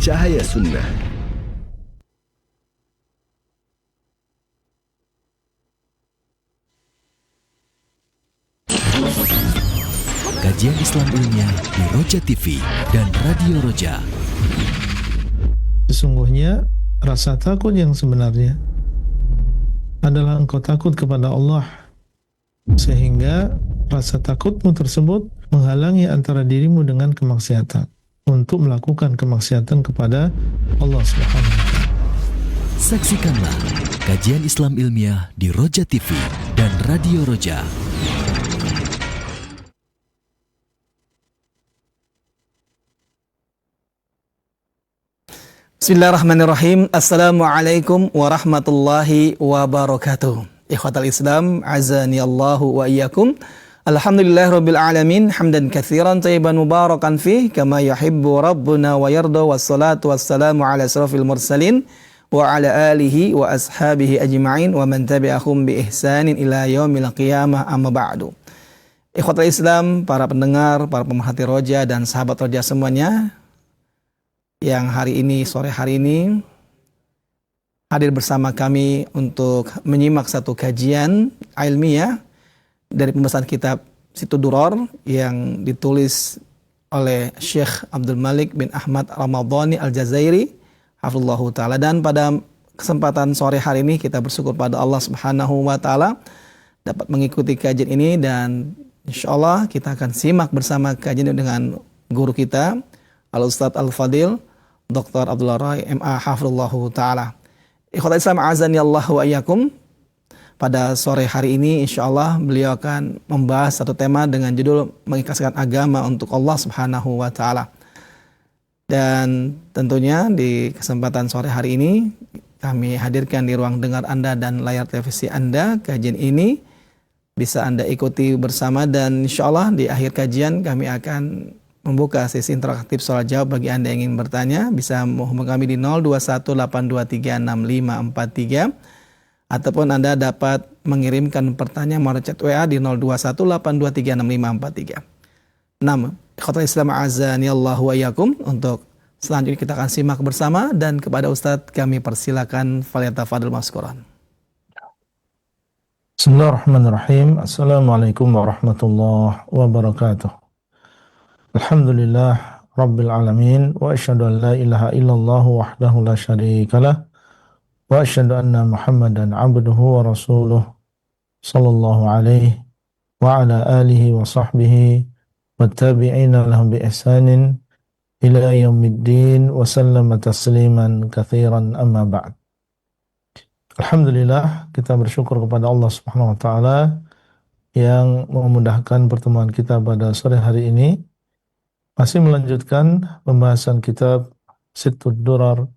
Cahaya Sunnah. Kajian Islam ilmiah di Roja TV dan Radio Roja. Sesungguhnya rasa takut yang sebenarnya adalah engkau takut kepada Allah, sehingga rasa takutmu tersebut menghalangi antara dirimu dengan kemaksiatan, untuk melakukan kemaksiatan kepada Allah Subhanahu wa Ta'ala. Saksikanlah kajian Islam ilmiah di Roja TV dan Radio Roja. Bismillahirrahmanirrahim. Assalamualaikum warahmatullahi wabarakatuh. Ikhwatal Islam, azani Allahu wa iyyakum. Alhamdulillahirabbil alamin, hamdan katsiran thayyiban mubarakan fih kama yuhibbu rabbuna wa yarda, wassalatu wassalamu ala asrofil mursalin wa ala alihi wa ashabihi ajma'in wa man tabi'ahum bi ihsanin ila yaumil qiyamah, amma ba'du. Ikhwatal Islam, para pendengar, para pemerhati Roja dan sahabat Roja semuanya, yang hari ini, sore hari ini hadir bersama kami untuk menyimak satu kajian ilmiah dari pembahasan kitab Situ Duror yang ditulis oleh Syekh Abdul Malik bin Ahmad Ramadhani Al-Jazairi hafizallahu ta'ala. Dan pada kesempatan sore hari ini kita bersyukur pada Allah Subhanahu wa ta'ala dapat mengikuti kajian ini, dan insyaallah kita akan simak bersama kajian dengan guru kita Al-Ustadz Al-Fadil Dr. Abdullah Rai MA hafizallahu ta'ala. Ikhwatal Islam, azani Allah wa iyyakum. Pada sore hari ini insyaallah beliau akan membahas satu tema dengan judul mengikhlaskan agama untuk Allah Subhanahu wa ta'ala. Dan tentunya di kesempatan sore hari ini kami hadirkan di ruang dengar Anda dan layar televisi Anda. Kajian ini bisa Anda ikuti bersama, dan insyaallah di akhir kajian kami akan membuka sesi interaktif soal jawab bagi Anda yang ingin bertanya. Bisa menghubungi kami di 0218236543, ataupun Anda dapat mengirimkan pertanyaan melalui chat WA di 0218236543. Ikhwatal Islam, azani Allah wa iyyakum. Untuk selanjutnya kita akan simak bersama, dan kepada Ustadz kami persilakan, falyatafadhal mashkuran. Bismillahirrahmanirrahim. Assalamualaikum warahmatullahi wabarakatuh. Alhamdulillah Rabbil Alamin, wa asyhadu an la ilaha illallah wahdahu la syarikalah, wa asyhadu anna Muhammadan abduhu wa rasuluh sallallahu alaihi wa ala alihi wa sahbihi wa tabi'ina lahum bi ihsanin ila yaumiddin wa sallama tasliman katsiran, amma ba'd. Alhamdulillah, kita bersyukur kepada Allah Subhanahu wa ta'ala yang memudahkan pertemuan kita pada sore hari ini. Masih melanjutkan pembahasan kitab Situ Durar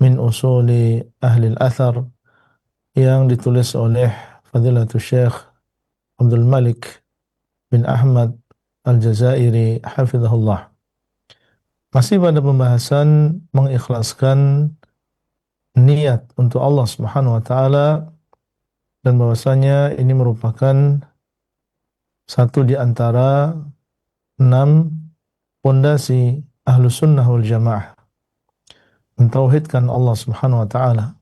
min Usuli Ahli Al-Athar yang ditulis oleh Fadilatul Syekh Abdul Malik bin Ahmad Al-Jazairi hafizahullah. Masih pada pembahasan mengikhlaskan niat untuk Allah Subhanahu wa ta'ala, dan bahwasanya ini merupakan satu di antara 6 pondasi Ahlus Sunnah wal Jamaah, mentauhidkan Allah Subhanahu wa ta'ala,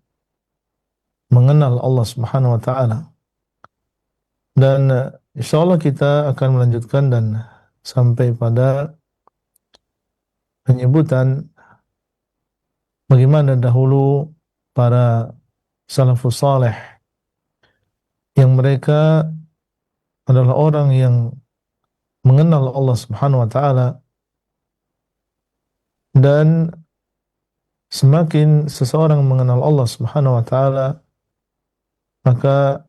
mengenal Allah Subhanahu wa ta'ala. Dan insyaallah kita akan melanjutkan dan sampai pada penyebutan bagaimana dahulu para salafus saleh yang mereka adalah orang yang mengenal Allah Subhanahu wa ta'ala. Dan semakin seseorang mengenal Allah Subhanahu wa ta'ala, maka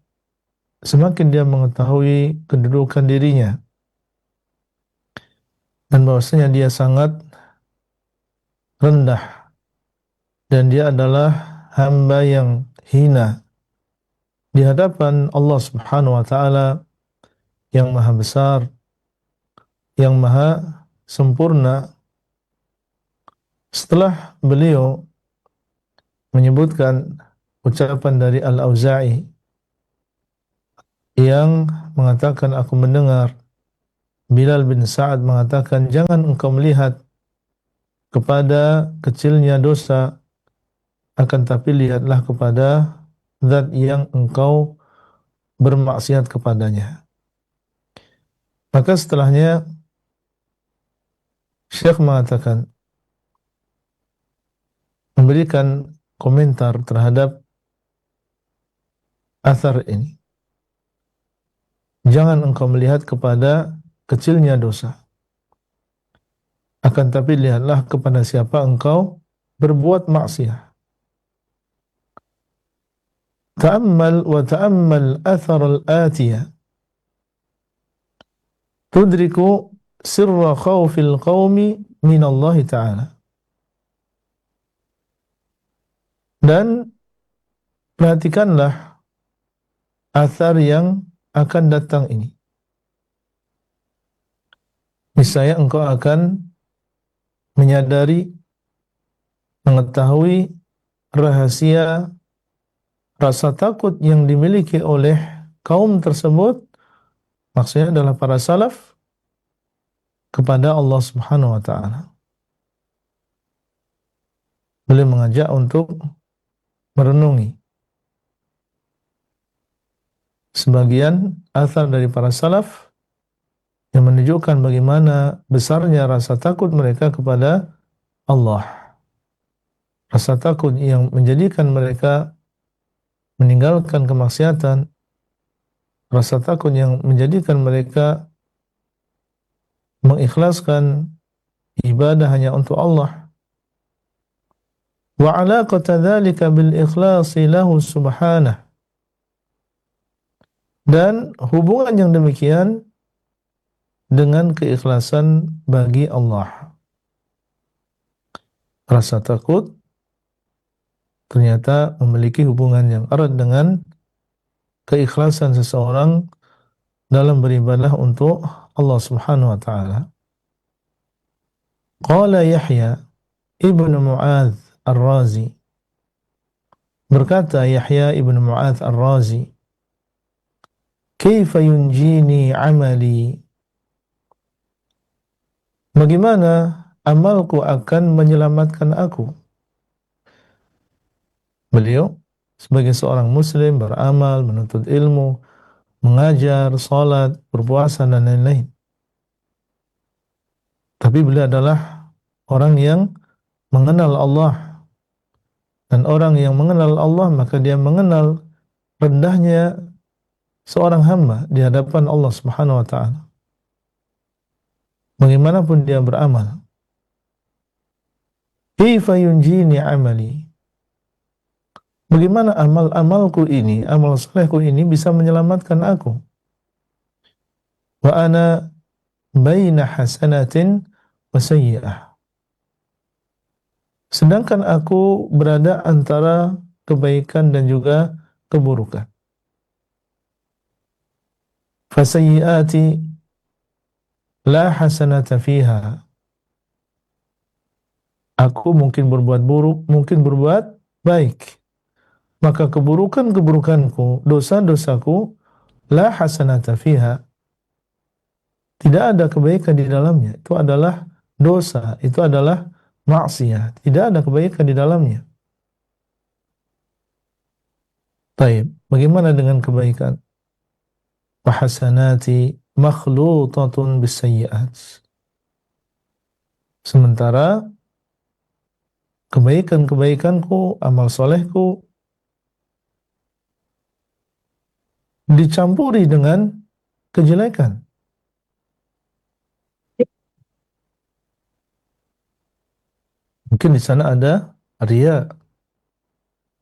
semakin dia mengetahui kedudukan dirinya, dan bahwasanya dia sangat rendah, dan dia adalah hamba yang hina di hadapan Allah Subhanahu wa ta'ala yang maha besar, yang maha sempurna. Setelah beliau menyebutkan ucapan dari Al-Auza'i yang mengatakan, aku mendengar Bilal bin Sa'ad mengatakan, jangan engkau melihat kepada kecilnya dosa, akan tapi lihatlah kepada zat yang engkau bermaksiat kepadanya. Maka setelahnya Syekh mengatakan, memberikan komentar terhadap athar ini. Jangan engkau melihat kepada kecilnya dosa, akan tapi lihatlah kepada siapa engkau berbuat maksiat. Ta'ammal wa ta'ammal athar al-atiyah tudriku sirra khawfil qawmi min Allah Ta'ala. Dan perhatikanlah athar yang akan datang ini. Misalnya engkau akan menyadari, mengetahui rahasia rasa takut yang dimiliki oleh kaum tersebut, maksudnya adalah para salaf, kepada Allah Subhanahu wa Ta'ala. Beliau mengajak untuk merenungi sebagian athar dari para salaf yang menunjukkan bagaimana besarnya rasa takut mereka kepada Allah. Rasa takut yang menjadikan mereka meninggalkan kemaksiatan, rasa takut yang menjadikan mereka mengikhlaskan ibadah hanya untuk Allah. Wa alaqata dzalika bil ikhlasi lahu subhanahu. Dan hubungan yang demikian dengan keikhlasan bagi Allah. Rasa takut ternyata memiliki hubungan yang erat dengan keikhlasan seseorang dalam beribadah untuk Allah Subhanahu wa Ta'ala. Qala Yahya ibnu Mu'adz Ar-Razi, berkata Yahya ibnu Mu'adz Ar-Razi, kaifa yunjini amali, bagaimana amalku akan menyelamatkan aku? Beliau sebagai seorang muslim beramal, menuntut ilmu, mengajar, salat, berpuasa dan lain-lain. Tapi beliau adalah orang yang mengenal Allah. Dan orang yang mengenal Allah maka dia mengenal rendahnya seorang hamba di hadapan Allah Subhanahu wa Ta'ala. Bagaimanapun dia beramal. Kaifa yunjini amali, bagaimana amal-amalku ini, amal salehku ini bisa menyelamatkan aku. Wa ana baina hasanatin wa sayyi'ah, sedangkan aku berada antara kebaikan dan juga keburukan. Fasayyi'ati la hasanata fiha, aku mungkin berbuat buruk, mungkin berbuat baik. Maka keburukan-keburukanku, dosa-dosaku, la hasanata fiha, tidak ada kebaikan di dalamnya. Itu adalah dosa, itu adalah maksiat. Tidak ada kebaikan di dalamnya. Baik, bagaimana dengan kebaikan? Fahasanati makhlutatun bisayyi'at. Sementara kebaikan-kebaikanku, amal solehku dicampuri dengan kejelekan. Mungkin di sana ada riya,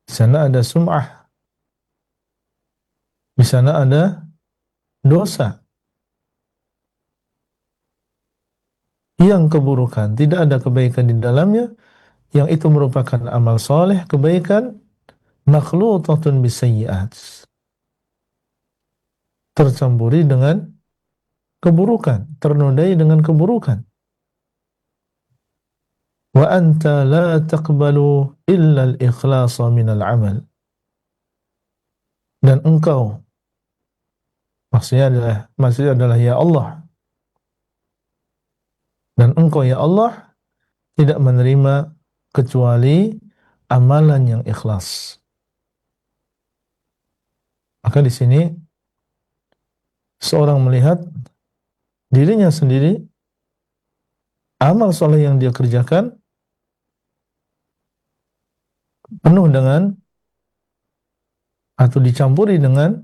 di sana ada sum'ah, di sana ada dosa. Yang keburukan, tidak ada kebaikan di dalamnya, yang itu merupakan amal soleh, kebaikan, makhlutatun bisayyi'at, tercampuri dengan keburukan, ternodai dengan keburukan. Wa anta la taqbalu illa al-ikhlasa minal amal. Dan engkau, maksudnya adalah ya Allah, dan engkau ya Allah tidak menerima kecuali amalan yang ikhlas. Maka di sini seorang melihat dirinya sendiri, amal soleh yang dia kerjakan penuh dengan atau dicampuri dengan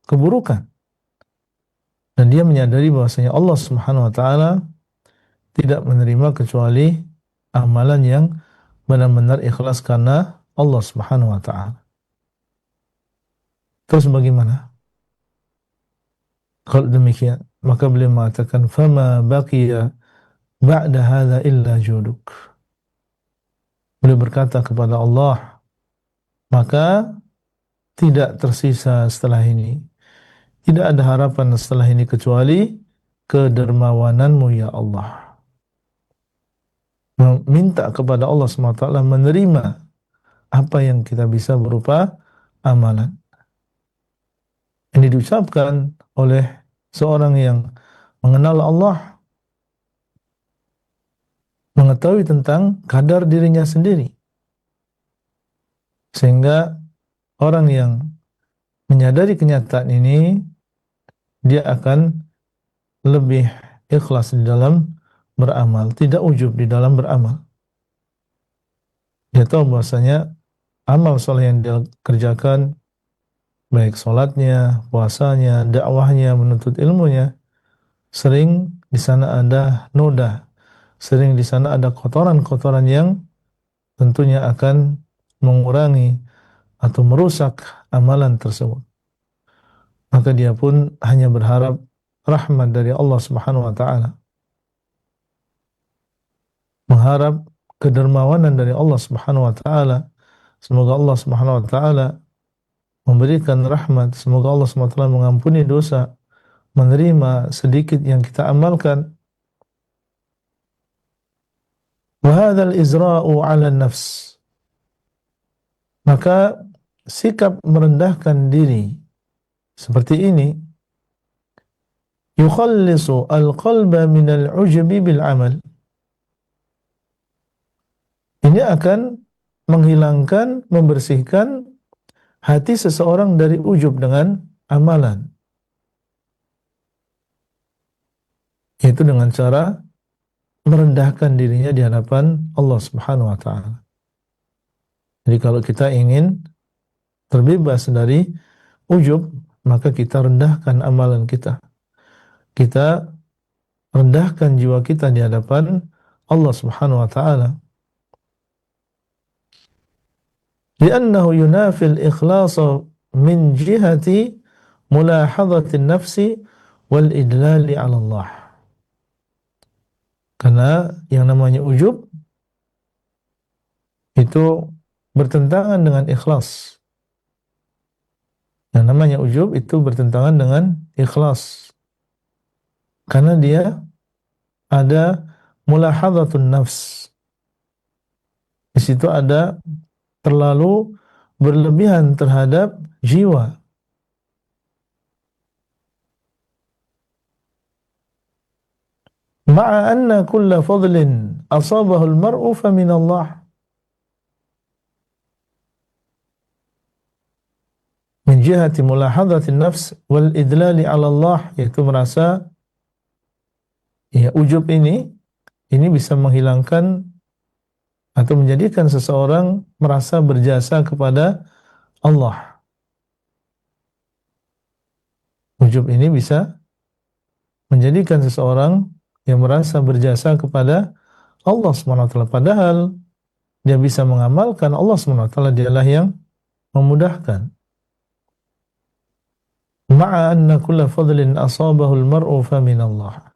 keburukan. Dan dia menyadari bahwasanya Allah Subhanahu wa taala tidak menerima kecuali amalan yang benar-benar ikhlas karena Allah Subhanahu wa taala. Terus bagaimana? Kalau demikian, maka beliau mengatakan fama baqiya ba'da hadza illa juduk. Beliau berkata kepada Allah, maka tidak tersisa setelah ini. Tidak ada harapan setelah ini kecuali kedermawananmu ya Allah. Meminta kepada Allah SWT menerima apa yang kita bisa berupa amalan. Ini diucapkan oleh seorang yang mengenal Allah, mengetahui tentang kadar dirinya sendiri. Sehingga orang yang menyadari kenyataan ini, dia akan lebih ikhlas di dalam beramal, tidak ujub di dalam beramal. Dia tahu bahwasanya amal soleh yang dia kerjakan, baik sholatnya, puasanya, dakwahnya, menuntut ilmunya, sering di sana ada noda, sering di sana ada kotoran-kotoran yang tentunya akan mengurangi atau merusak amalan tersebut. Maka dia pun hanya berharap rahmat dari Allah Subhanahu wa taala. Mengharap kedermawanan dari Allah Subhanahu wa taala. Semoga Allah Subhanahu wa taala memberikan rahmat, semoga Allah Subhanahu wa taala mengampuni dosa, menerima sedikit yang kita amalkan. Wa hadzal izra'u 'ala an-nafs. Maka sikap merendahkan diri seperti ini yukhallisu al-qalba min al-'ujbi bil 'amal. Ini akan menghilangkan, membersihkan hati seseorang dari ujub dengan amalan. Yaitu dengan cara merendahkan dirinya di hadapan Allah Subhanahu wa taala. Jadi kalau kita ingin terbebas dari ujub, maka kita rendahkan amalan kita. Kita rendahkan jiwa kita di hadapan Allah Subhanahu wa taala. Li'annahu yunafil ikhlasa min jihati mulahadhati nafsi wal idlali 'ala Allah. Karena yang namanya ujub itu bertentangan dengan ikhlas. Yang namanya ujub itu bertentangan dengan ikhlas. Karena dia ada mulahadhatun nafs. Di situ ada terlalu berlebihan terhadap jiwa. Ma'a anna kulla fadlin asabahu al-mar'u fa min Allah. Min jihati mulahadhatin nafs wal idlali 'ala Allah, yaitu merasa ya ujub ini bisa menghilangkan atau menjadikan seseorang merasa berjasa kepada Allah. Ujub ini bisa menjadikan seseorang yang merasa berjasa kepada Allah SWT. Padahal dia bisa mengamalkan, Allah SWT dialah yang memudahkan. Ma'a anna kulla fadlin asabahu al-mar'u fa min Allah.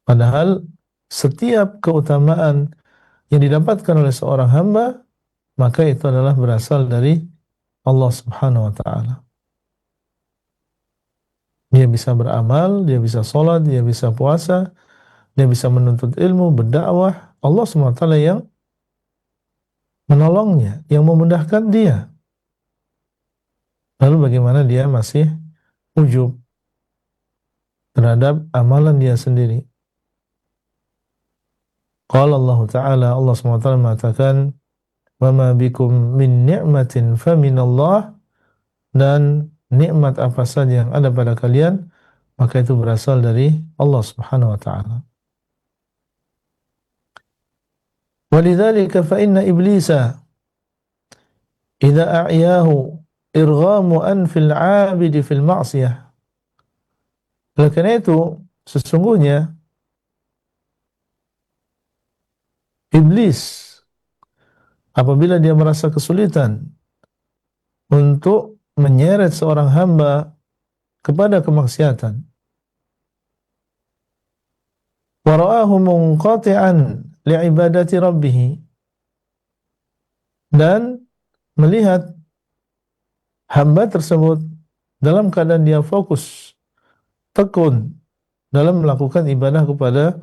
Padahal setiap keutamaan yang didapatkan oleh seorang hamba, maka itu adalah berasal dari Allah Subhanahu wa taala. Dia bisa beramal, dia bisa sholat, dia bisa puasa, dia bisa menuntut ilmu, berdakwah. Allah Subhanahu wa taala yang menolongnya, yang memudahkan dia. Lalu bagaimana dia masih ujub terhadap amalan dia sendiri? Qala Allah Ta'ala, Allah SWT mengatakan, wa ma bikum min ni'matin faminallah, dan nikmat apa saja yang ada pada kalian maka itu berasal dari Allah Subhanahu wa taala. Walidzalika fa inna iblisa idza a'yahu irghamu anfil 'abidi fil ma'siyah. Oleh karena itu sesungguhnya iblis apabila dia merasa kesulitan untuk menyeret seorang hamba kepada kemaksiatan, wa ra'ahu munqati'an li'ibadati rabbih, dan melihat hamba tersebut dalam keadaan dia fokus, tekun dalam melakukan ibadah kepada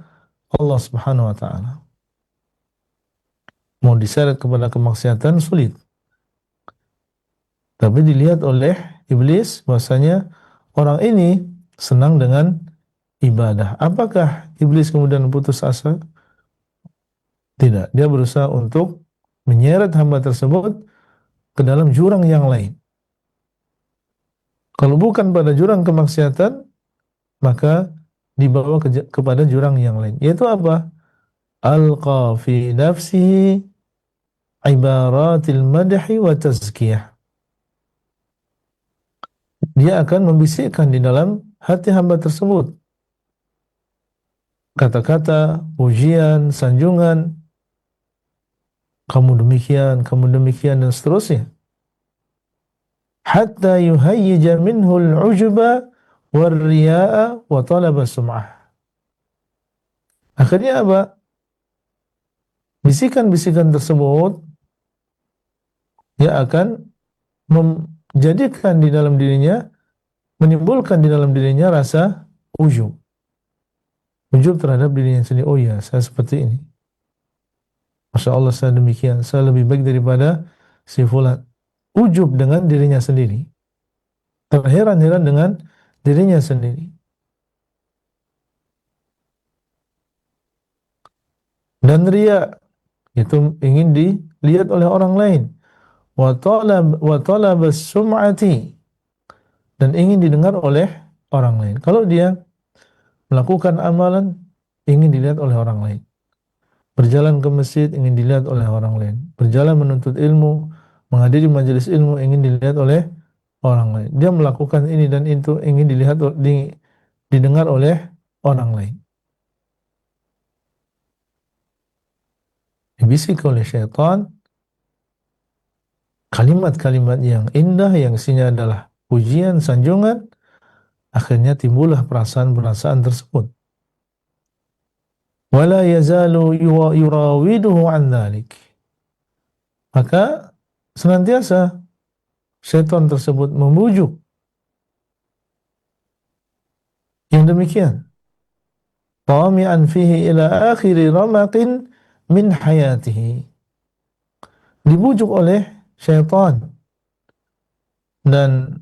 Allah Subhanahu wa taala. Mau diseret kepada kemaksiatan sulit. Tapi dilihat oleh iblis bahwasanya orang ini senang dengan ibadah. Apakah iblis kemudian putus asa? Tidak. Dia berusaha untuk menyeret hamba tersebut ke dalam jurang yang lain. Kalau bukan pada jurang kemaksiatan, maka dibawa kepada jurang yang lain. Yaitu apa? Alqa fi nafsihi ibaratil madhi wa tazkiyah. Dia akan membisikkan di dalam hati hamba tersebut kata-kata, pujian, sanjungan, kamu demikian, dan seterusnya. Hatta yuhayyija minhu al-'ujba war-riya'a wa talaba sum'ah. Akhirnya apa? Bisikan-bisikan tersebut dia akan menjadikan di dalam dirinya, menimbulkan di dalam dirinya rasa ujub. Ujub terhadap dirinya sendiri. Oh ya, saya seperti ini. Masya Allah, saya demikian. Saya lebih baik daripada si fulan. Ujub dengan dirinya sendiri. Terheran-heran dengan dirinya sendiri. Dan riya, itu ingin dilihat oleh orang lain. Wa talab sum'ati, dan ingin didengar oleh orang lain. Kalau dia melakukan amalan, ingin dilihat oleh orang lain. Berjalan ke masjid, ingin dilihat oleh orang lain. Berjalan menuntut ilmu, menghadiri majelis ilmu, ingin dilihat oleh orang lain. Dia melakukan ini dan itu, ingin dilihat, didengar oleh orang lain. Dibisik oleh syaitan kalimat-kalimat yang indah, yang isinya adalah pujian, sanjungan, akhirnya timbullah perasaan-perasaan tersebut. Wala yazalu yurawiduhu an dzalik. Maka senantiasa syaitan tersebut membujuk yang demikian. Tami'an fihi ila akhiri ramaqin min hayatihi. Dibujuk oleh syaitan, dan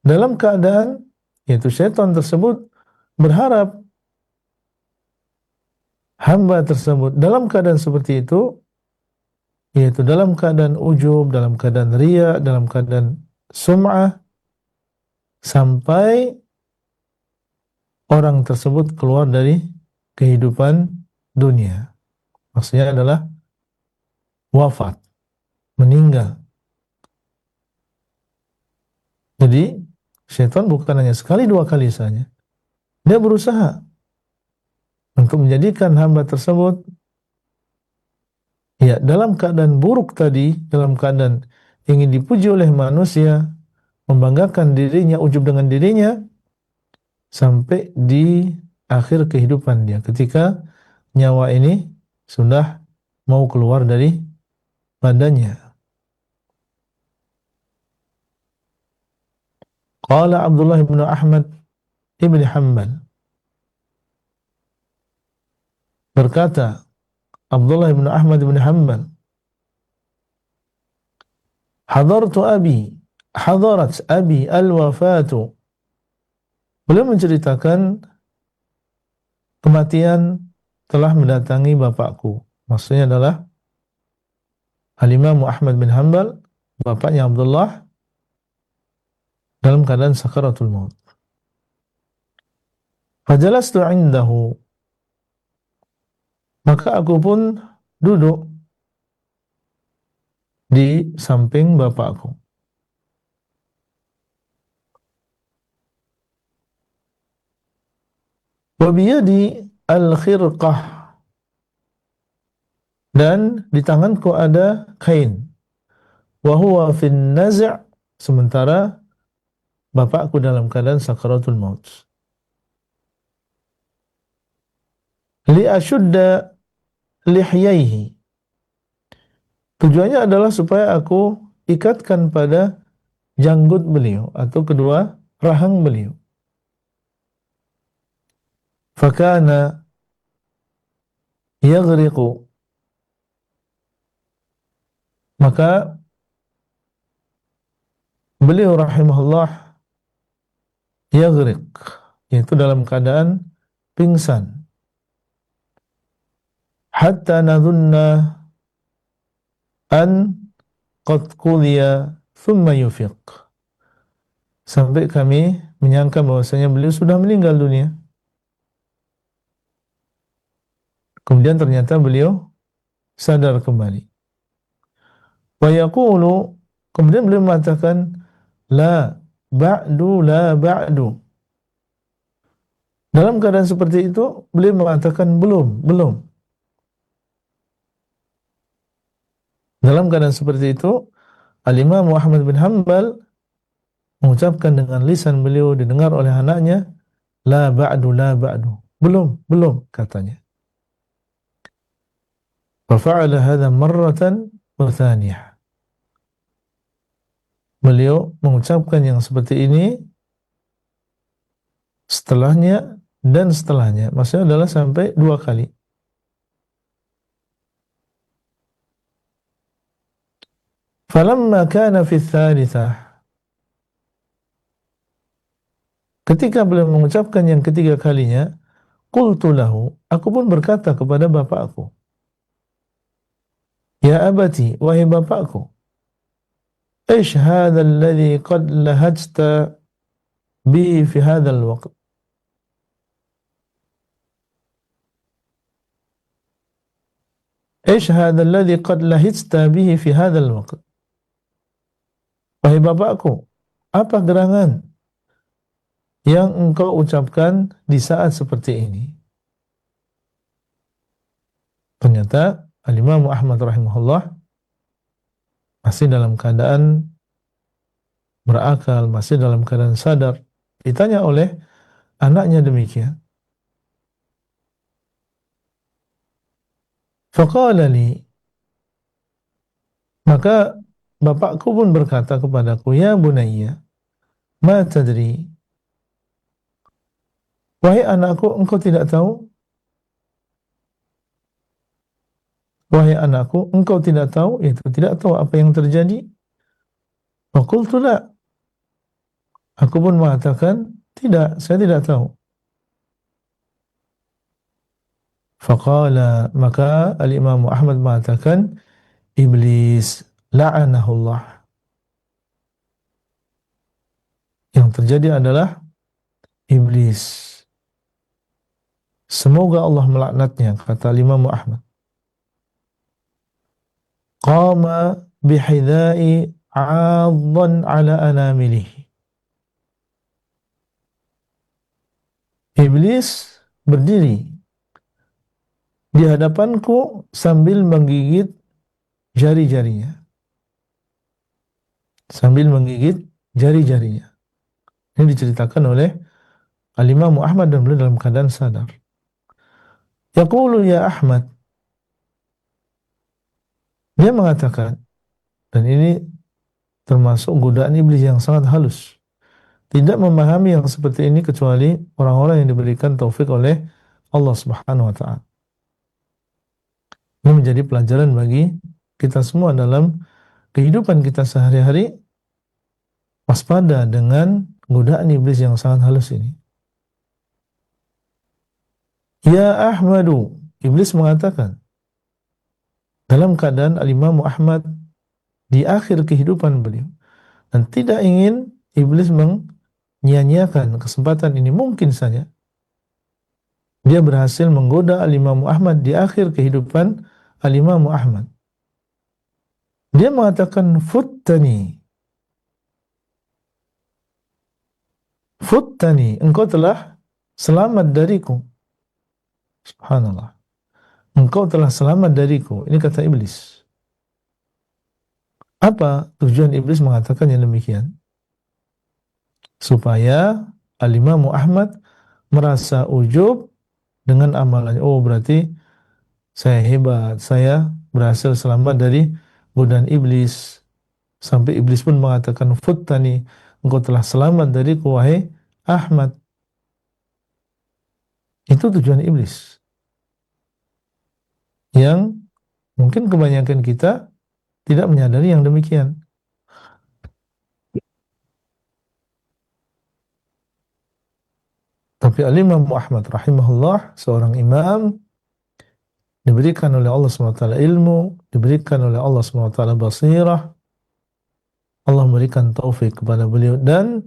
dalam keadaan yaitu syaitan tersebut berharap hamba tersebut dalam keadaan seperti itu, yaitu dalam keadaan ujub, dalam keadaan riya, dalam keadaan sum'ah, sampai orang tersebut keluar dari kehidupan dunia. Maksudnya adalah wafat, meninggal. Jadi syaitan bukan hanya sekali dua kali saja. Dia berusaha untuk menjadikan hamba tersebut ya dalam keadaan buruk tadi, dalam keadaan ingin dipuji oleh manusia, membanggakan dirinya, ujub dengan dirinya, sampai di akhir kehidupan dia, ketika nyawa ini sudah mau keluar dari badannya. Qala Abdullah bin Ahmad ibn Hanbal, berkata Abdullah bin Ahmad bin Hanbal, hadarat abi al-wafatu. Beliau menceritakan kematian telah mendatangi bapakku. Maksudnya adalah Al-Imam Ahmad bin Hanbal, bapaknya Abdullah, dalam keadaan sakaratul maut. Fajalastu indahu, maka aku pun duduk di samping bapakku. Wa biyadi al-khirqah, dan di tanganku ada kain. Wa huwa fin naz', sementara bapakku dalam keadaan sakaratul maut. Li ashudda lihyaihi, tujuannya adalah supaya aku ikatkan pada janggut beliau atau kedua rahang beliau. Fakana yaghriqu, maka beliau rahimahullah yaghriq, yaitu dalam keadaan pingsan. Hatta nadhunna an qad qudiya thumma yufiq, sampai kami menyangka bahwasanya beliau sudah meninggal dunia. Kemudian ternyata beliau sadar kembali. Wa yaqulu, kemudian beliau mengatakan, la ba'du, la ba'du. Dalam keadaan seperti itu, beliau mengatakan belum, belum. Dalam keadaan seperti itu, Al-Imam Ahmad bin Hanbal mengucapkan dengan lisan beliau, didengar oleh anaknya, la ba'du, la ba'du. Belum, belum, katanya. Fafa'ala hadha marratan wa thaniyah. Beliau mengucapkan yang seperti ini setelahnya dan setelahnya. Maksudnya adalah sampai 2 kali. Falamma kana fi tsalitsah, ketika beliau mengucapkan yang ketiga kalinya, qultu lahu, aku pun berkata kepada bapakku, ya abati, wahai bapakku, ish hadha alladhi qad lahajta bihi fi hadha alwaqt. Ish hadha alladhi qad lahajta bihi fi hadha alwaqt. Wahai bapakku, apa gerangan yang engkau ucapkan di saat seperti ini? Ternyata Al-Imam Ahmad rahimahullah masih dalam keadaan berakal, masih dalam keadaan sadar. Ditanya oleh anaknya demikian. Faqala li, maka bapakku pun berkata kepadaku, ya bunayya, ma tadri, wahai anakku, engkau tidak tahu? Wahai anakku, engkau tidak tahu? Itu tidak tahu apa yang terjadi. Faqultu la, aku pun mengatakan, tidak, saya tidak tahu. Faqala, maka Al-Imam Ahmad mengatakan, Iblis la'anahullah. Yang terjadi adalah Iblis, semoga Allah melaknatnya, kata Imam Ahmad. Qama bihidai 'adhan ala anamilihi. Iblis berdiri di hadapanku sambil menggigit jari-jarinya. Sambil menggigit jari-jarinya. Ini diceritakan oleh Al-Imam Ahmad dan beliau dalam keadaan sadar. Yaqulu ya Ahmad. Dia mengatakan, dan ini termasuk godaan iblis yang sangat halus. Tidak memahami yang seperti ini kecuali orang-orang yang diberikan taufik oleh Allah Subhanahu wa taala. Ini menjadi pelajaran bagi kita semua dalam kehidupan kita sehari-hari, waspada dengan godaan iblis yang sangat halus ini. Ya Ahmadu, Iblis mengatakan dalam keadaan Al-Imam Ahmad di akhir kehidupan beliau, dan tidak ingin Iblis menyia-nyiakan kesempatan ini. Mungkin saja dia berhasil menggoda Al-Imam Ahmad di akhir kehidupan Al-Imam Ahmad. Dia mengatakan futtani, engkau telah selamat dariku. Subhanallah, engkau telah selamat dariku. Ini kata Iblis. Apa tujuan Iblis mengatakan yang demikian? Supaya Al-Imam Ahmad merasa ujub dengan amalannya. Oh, berarti saya hebat, saya berhasil selamat dari godaan iblis. Sampai iblis pun mengatakan, futtani, engkau telah selamat dariku, wahai Ahmad. Itu tujuan iblis, yang mungkin kebanyakan kita tidak menyadari yang demikian. Tapi Al-Imam Ahmad rahimahullah, seorang imam, diberikan oleh Allah SWT ilmu, diberikan oleh Allah SWT basirah, Allah memberikan taufik kepada beliau, dan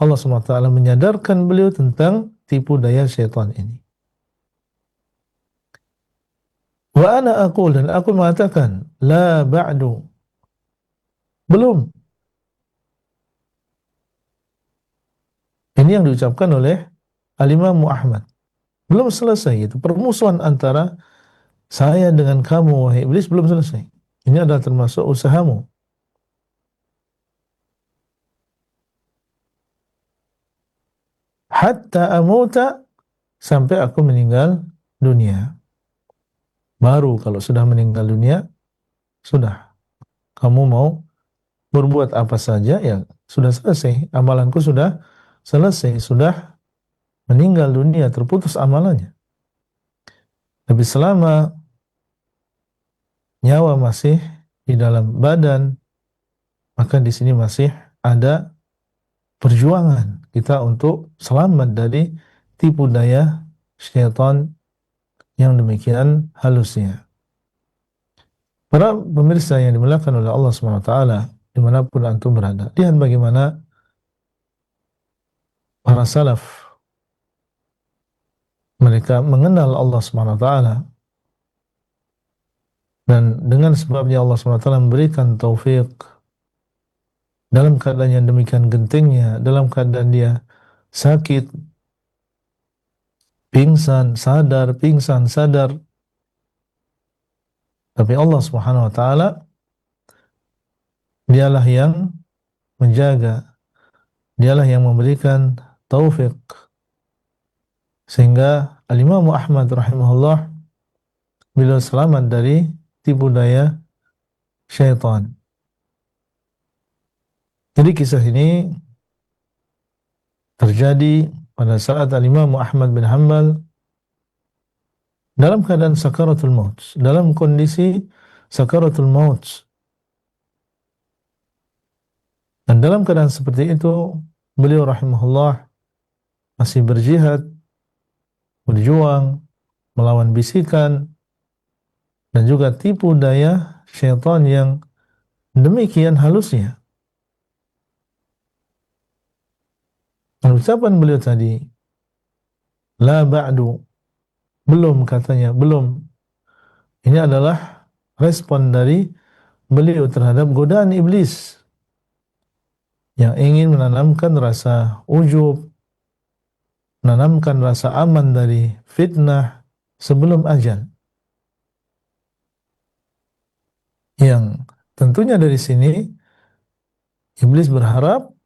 Allah SWT menyadarkan beliau tentang tipu daya syaitan ini. Wa ana aqul, dan aku mengatakan, la ba'du, belum. Ini yang diucapkan oleh Al-Imam Ahmad. Belum selesai itu. Permusuhan antara saya dengan kamu, wahai iblis, belum selesai. Ini adalah termasuk usahamu. Hatta amuta, sampai aku meninggal dunia. Baru kalau sudah meninggal dunia, sudah. Kamu mau berbuat apa saja, ya sudah selesai. Amalanku sudah selesai. Sudah meninggal dunia, terputus amalannya. Tapi selama nyawa masih di dalam badan, maka di sini masih ada perjuangan kita untuk selamat dari tipu daya syaitan yang demikian halusnya. Para pemirsa yang dimuliakan oleh Allah SWT, dimanapun antum berada, lihat bagaimana para salaf, mereka mengenal Allah SWT, dan dengan sebabnya Allah SWT memberikan taufik dalam keadaan yang demikian gentingnya, dalam keadaan dia sakit, pingsan, sadar, pingsan, sadar. Tapi Allah Subhanahu wa taala dialah yang menjaga, dialah yang memberikan taufik, sehingga Al-Imam Ahmad rahimahullah beliau selamat dari tipu daya syaitan. Jadi kisah ini terjadi pada saat Al-Imam Ahmad bin Hanbal dalam keadaan sakaratul maut, dalam kondisi sakaratul maut. Dan dalam keadaan seperti itu, beliau rahimahullah masih berjihad, berjuang, melawan bisikan, dan juga tipu daya syaitan yang demikian halusnya. Dan ucapan beliau tadi, la ba'du, belum, katanya, belum. Ini adalah respon dari beliau terhadap godaan iblis yang ingin menanamkan rasa ujub, menanamkan rasa aman dari fitnah sebelum ajal. Yang tentunya dari sini iblis berharap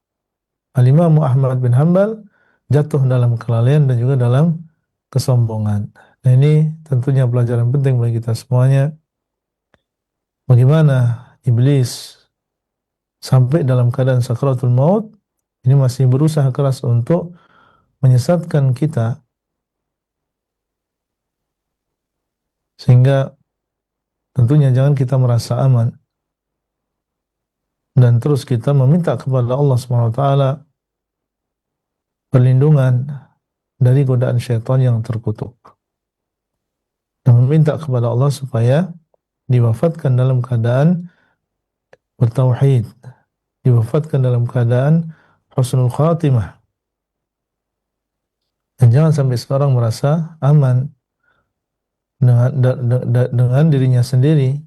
Al-Imam Ahmad bin Hanbal jatuh dalam kelalaian dan juga dalam kesombongan. Nah, ini tentunya pelajaran penting bagi kita semuanya. Bagaimana iblis sampai dalam keadaan sakaratul maut ini masih berusaha keras untuk menyesatkan kita, sehingga tentunya jangan kita merasa aman, dan terus kita meminta kepada Allah SWT perlindungan dari godaan syaitan yang terkutuk. dan meminta kepada Allah supaya diwafatkan dalam keadaan bertauhid, diwafatkan dalam keadaan husnul khatimah. Dan jangan sampai seorang merasa aman dengan dirinya sendiri,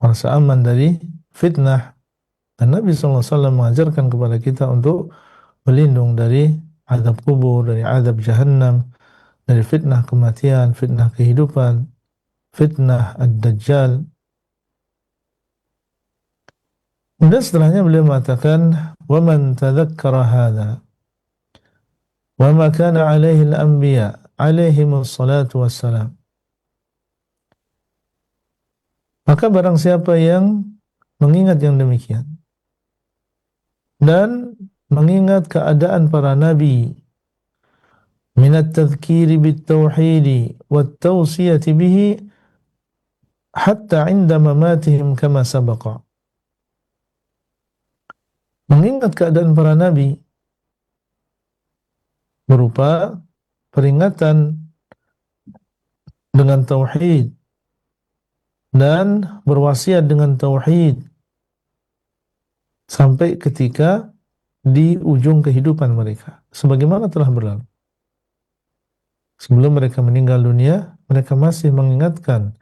merasa aman dari fitnah. Dan Nabi SAW mengajarkan kepada kita untuk berlindung dari azab kubur, dari azab jahannam, dari fitnah kematian, fitnah kehidupan, fitnah ad-dajjal. Dan setelahnya beliau mengatakan, وَمَنْ تَذَكَّرَ هَذَا وَمَا كَانَ عَلَيْهِ الْأَنْبِيَاء عَلَيْهِمُ الصَّلَاةُ وَالسَّلَامُ. Maka barang siapa yang mengingat yang demikian dan mengingat keadaan para nabi minat tadhkiri bit tauhidi wat tawsiyati bihi hatta 'inda mamatihim kama sabaqa. Mengingat keadaan para nabi berupa peringatan dengan tauhid dan berwasiat dengan tauhid sampai ketika di ujung kehidupan mereka, sebagaimana telah berlalu. Sebelum mereka meninggal dunia, mereka masih mengingatkan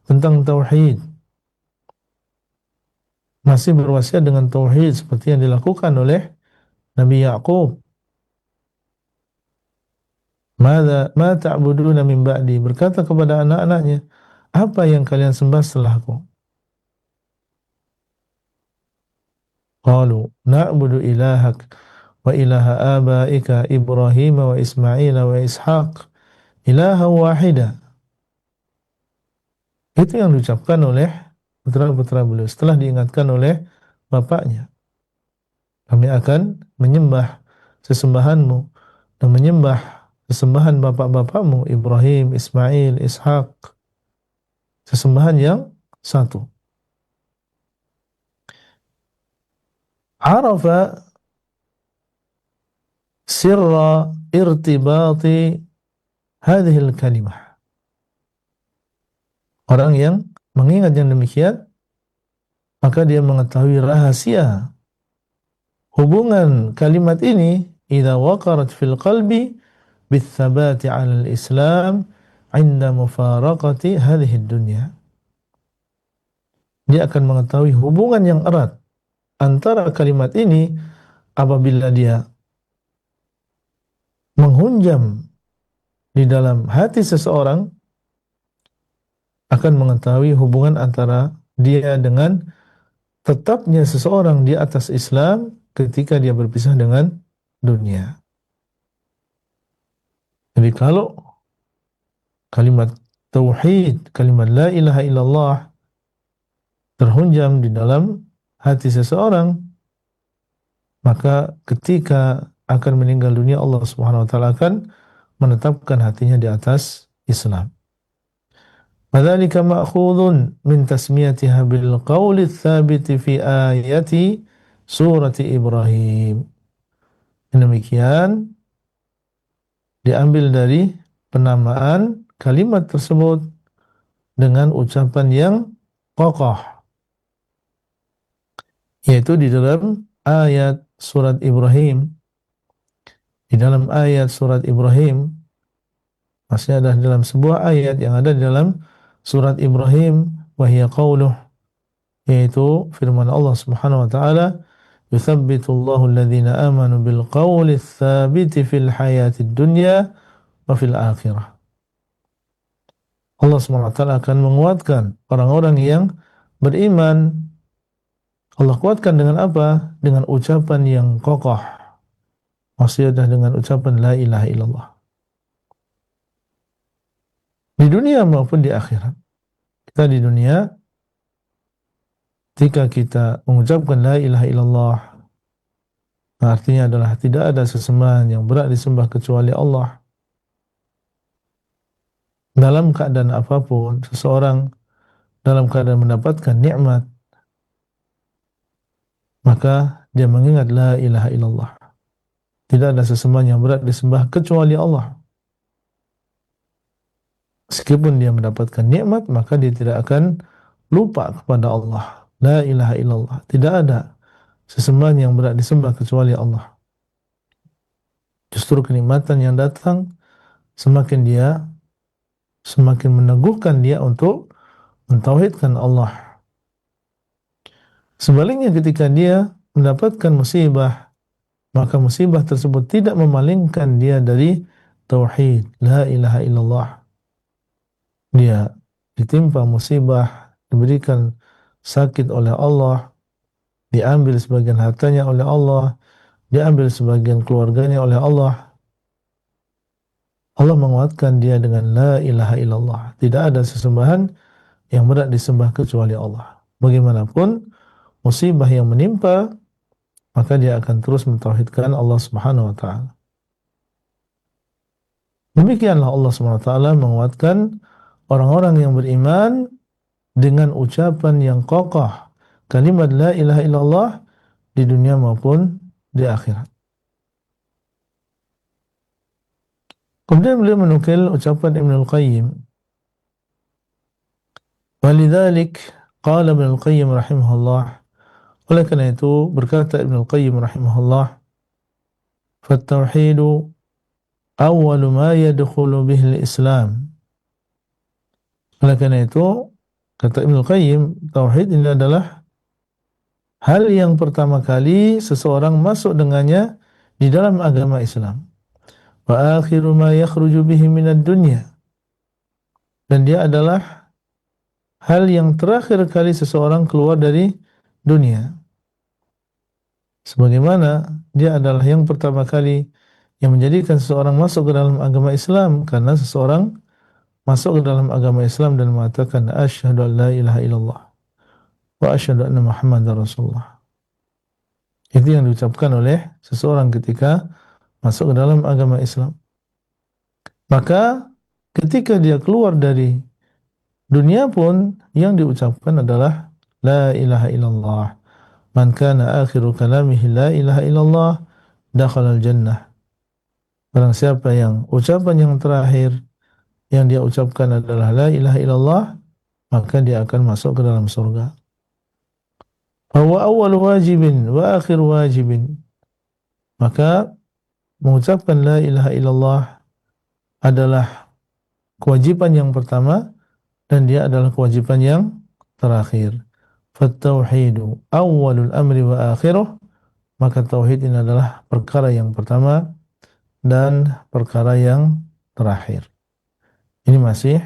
tentang tauhid, masih berwasiat dengan tauhid seperti yang dilakukan oleh Nabi Ya'qub. Ma ta'buduna min ba'di, berkata kepada anak-anaknya, apa yang kalian sembah setelahku? Qalu na'budu ilahak wa ilaha abaika Ibrahim wa Ismail wa Ishaq ilaha wahida. Itu yang diucapkan oleh putra-putra beliau setelah diingatkan oleh bapaknya. Kami akan menyembah sesembahanmu dan menyembah sesembahan bapak-bapakmu Ibrahim, Ismail, Ishaq, sesembahan yang satu. Arafa sirra irtibati hadhihi al-kalimah. Orang yang mengingat yang demikian, maka dia mengetahui rahasia hubungan kalimat ini idza waqarat fil qalbi bithabati 'ala al-islam 'inda mufaraqati hadhihi ad-dunya. Dia akan mengetahui hubungan yang erat antara kalimat ini apabila dia menghunjam di dalam hati seseorang, akan mengetahui hubungan antara dia dengan tetapnya seseorang di atas Islam ketika dia berpisah dengan dunia. Jadi kalau kalimat tauhid, kalimat la ilaha illallah terhunjam di dalam hati seseorang, maka ketika akan meninggal dunia Allah Subhanahu wa taala akan menetapkan hatinya di atas Islam. Wadzalika ma'khudun min tasmiyatiha bil qauli tsabiti fi ayati surati Ibrahim. Demikian diambil dari penamaan kalimat tersebut dengan ucapan yang kokoh, yaitu di dalam ayat surat Ibrahim. Di dalam ayat surat Ibrahim, maksudnya adalah dalam sebuah ayat yang ada di dalam surat Ibrahim, wahia qauluh, yaitu firman Allah Subhanahu wa taala, yuthabbitu Allahu alladhina amanu bil qawli tsabiti fil hayatid dunya wa fil akhirah. Allah Subhanahu wa taala akan menguatkan orang-orang yang beriman. Allah kuatkan dengan apa? Dengan ucapan yang kokoh. Maksudnya dengan ucapan la ilaha illallah. Di dunia maupun di akhirat. Kita di dunia, ketika kita mengucapkan la ilaha illallah, artinya adalah tidak ada sesembahan yang berhak disembah kecuali Allah. Dalam keadaan apapun, seseorang dalam keadaan mendapatkan nikmat, maka dia mengingat la ilaha illallah. Tidak ada sesembahan yang berhak disembah kecuali Allah. Meskipun dia mendapatkan nikmat, maka dia tidak akan lupa kepada Allah. La ilaha illallah. Tidak ada sesembahan yang berhak disembah kecuali Allah. Justru kenikmatan yang datang semakin meneguhkan dia untuk mentauhidkan Allah. Sebaliknya ketika dia mendapatkan musibah, maka musibah tersebut tidak memalingkan dia dari tauhid, la ilaha illallah. Dia ditimpa musibah, diberikan sakit oleh Allah, diambil sebagian hartanya oleh Allah, diambil sebagian keluarganya oleh Allah. Allah menguatkan dia dengan la ilaha illallah. Tidak ada sesembahan yang berhak disembah kecuali Allah. Bagaimanapun musibah yang menimpa, maka dia akan terus mentauhidkan Allah Subhanahu wa taala. Demikianlah Allah Subhanahu wa taala menguatkan orang-orang yang beriman dengan ucapan yang kokoh kalimat la ilaha illallah di dunia maupun di akhirat. Kemudian beliau menukil ucapan Ibnu Al-Qayyim. Walidzalik qala Ibnu Al-Qayyim rahimahullah. Oleh karena itu berkata Ibnu Al-Qayyim rahimahullah, "Fat-tauhidu awwalu ma yadkhulu bihi al-Islam." Oleh karena itu kata Ibnu Al-Qayyim, tauhid ini adalah hal yang pertama kali seseorang masuk dengannya di dalam agama Islam. Wa akhiru ma yakhruju bihi minad dunya. Dan dia adalah hal yang terakhir kali seseorang keluar dari dunia. Sebagaimana dia adalah yang pertama kali yang menjadikan seseorang masuk ke dalam agama Islam, karena seseorang masuk ke dalam agama Islam dan mengatakan asyhadu an la ilaha illallah wa asyhadu anna Muhammadar Rasulullah. Itu yang diucapkan oleh seseorang ketika masuk ke dalam agama Islam. Maka ketika dia keluar dari dunia pun yang diucapkan adalah la ilaha illallah. Man kana akhiru kalamihi la ilaha illallah dakhala al-jannah. Barang siapa yang ucapan yang terakhir yang dia ucapkan adalah la ilaha illallah, maka dia akan masuk ke dalam surga. Bahwa awal wajibin wa akhir wajibin. Maka mengucapkan la ilaha illallah adalah kewajiban yang pertama dan dia adalah kewajiban yang terakhir. Fattauhidu awwalul amri wa akhiruh. Maka tauhid ini adalah perkara yang pertama dan perkara yang terakhir. Ini masih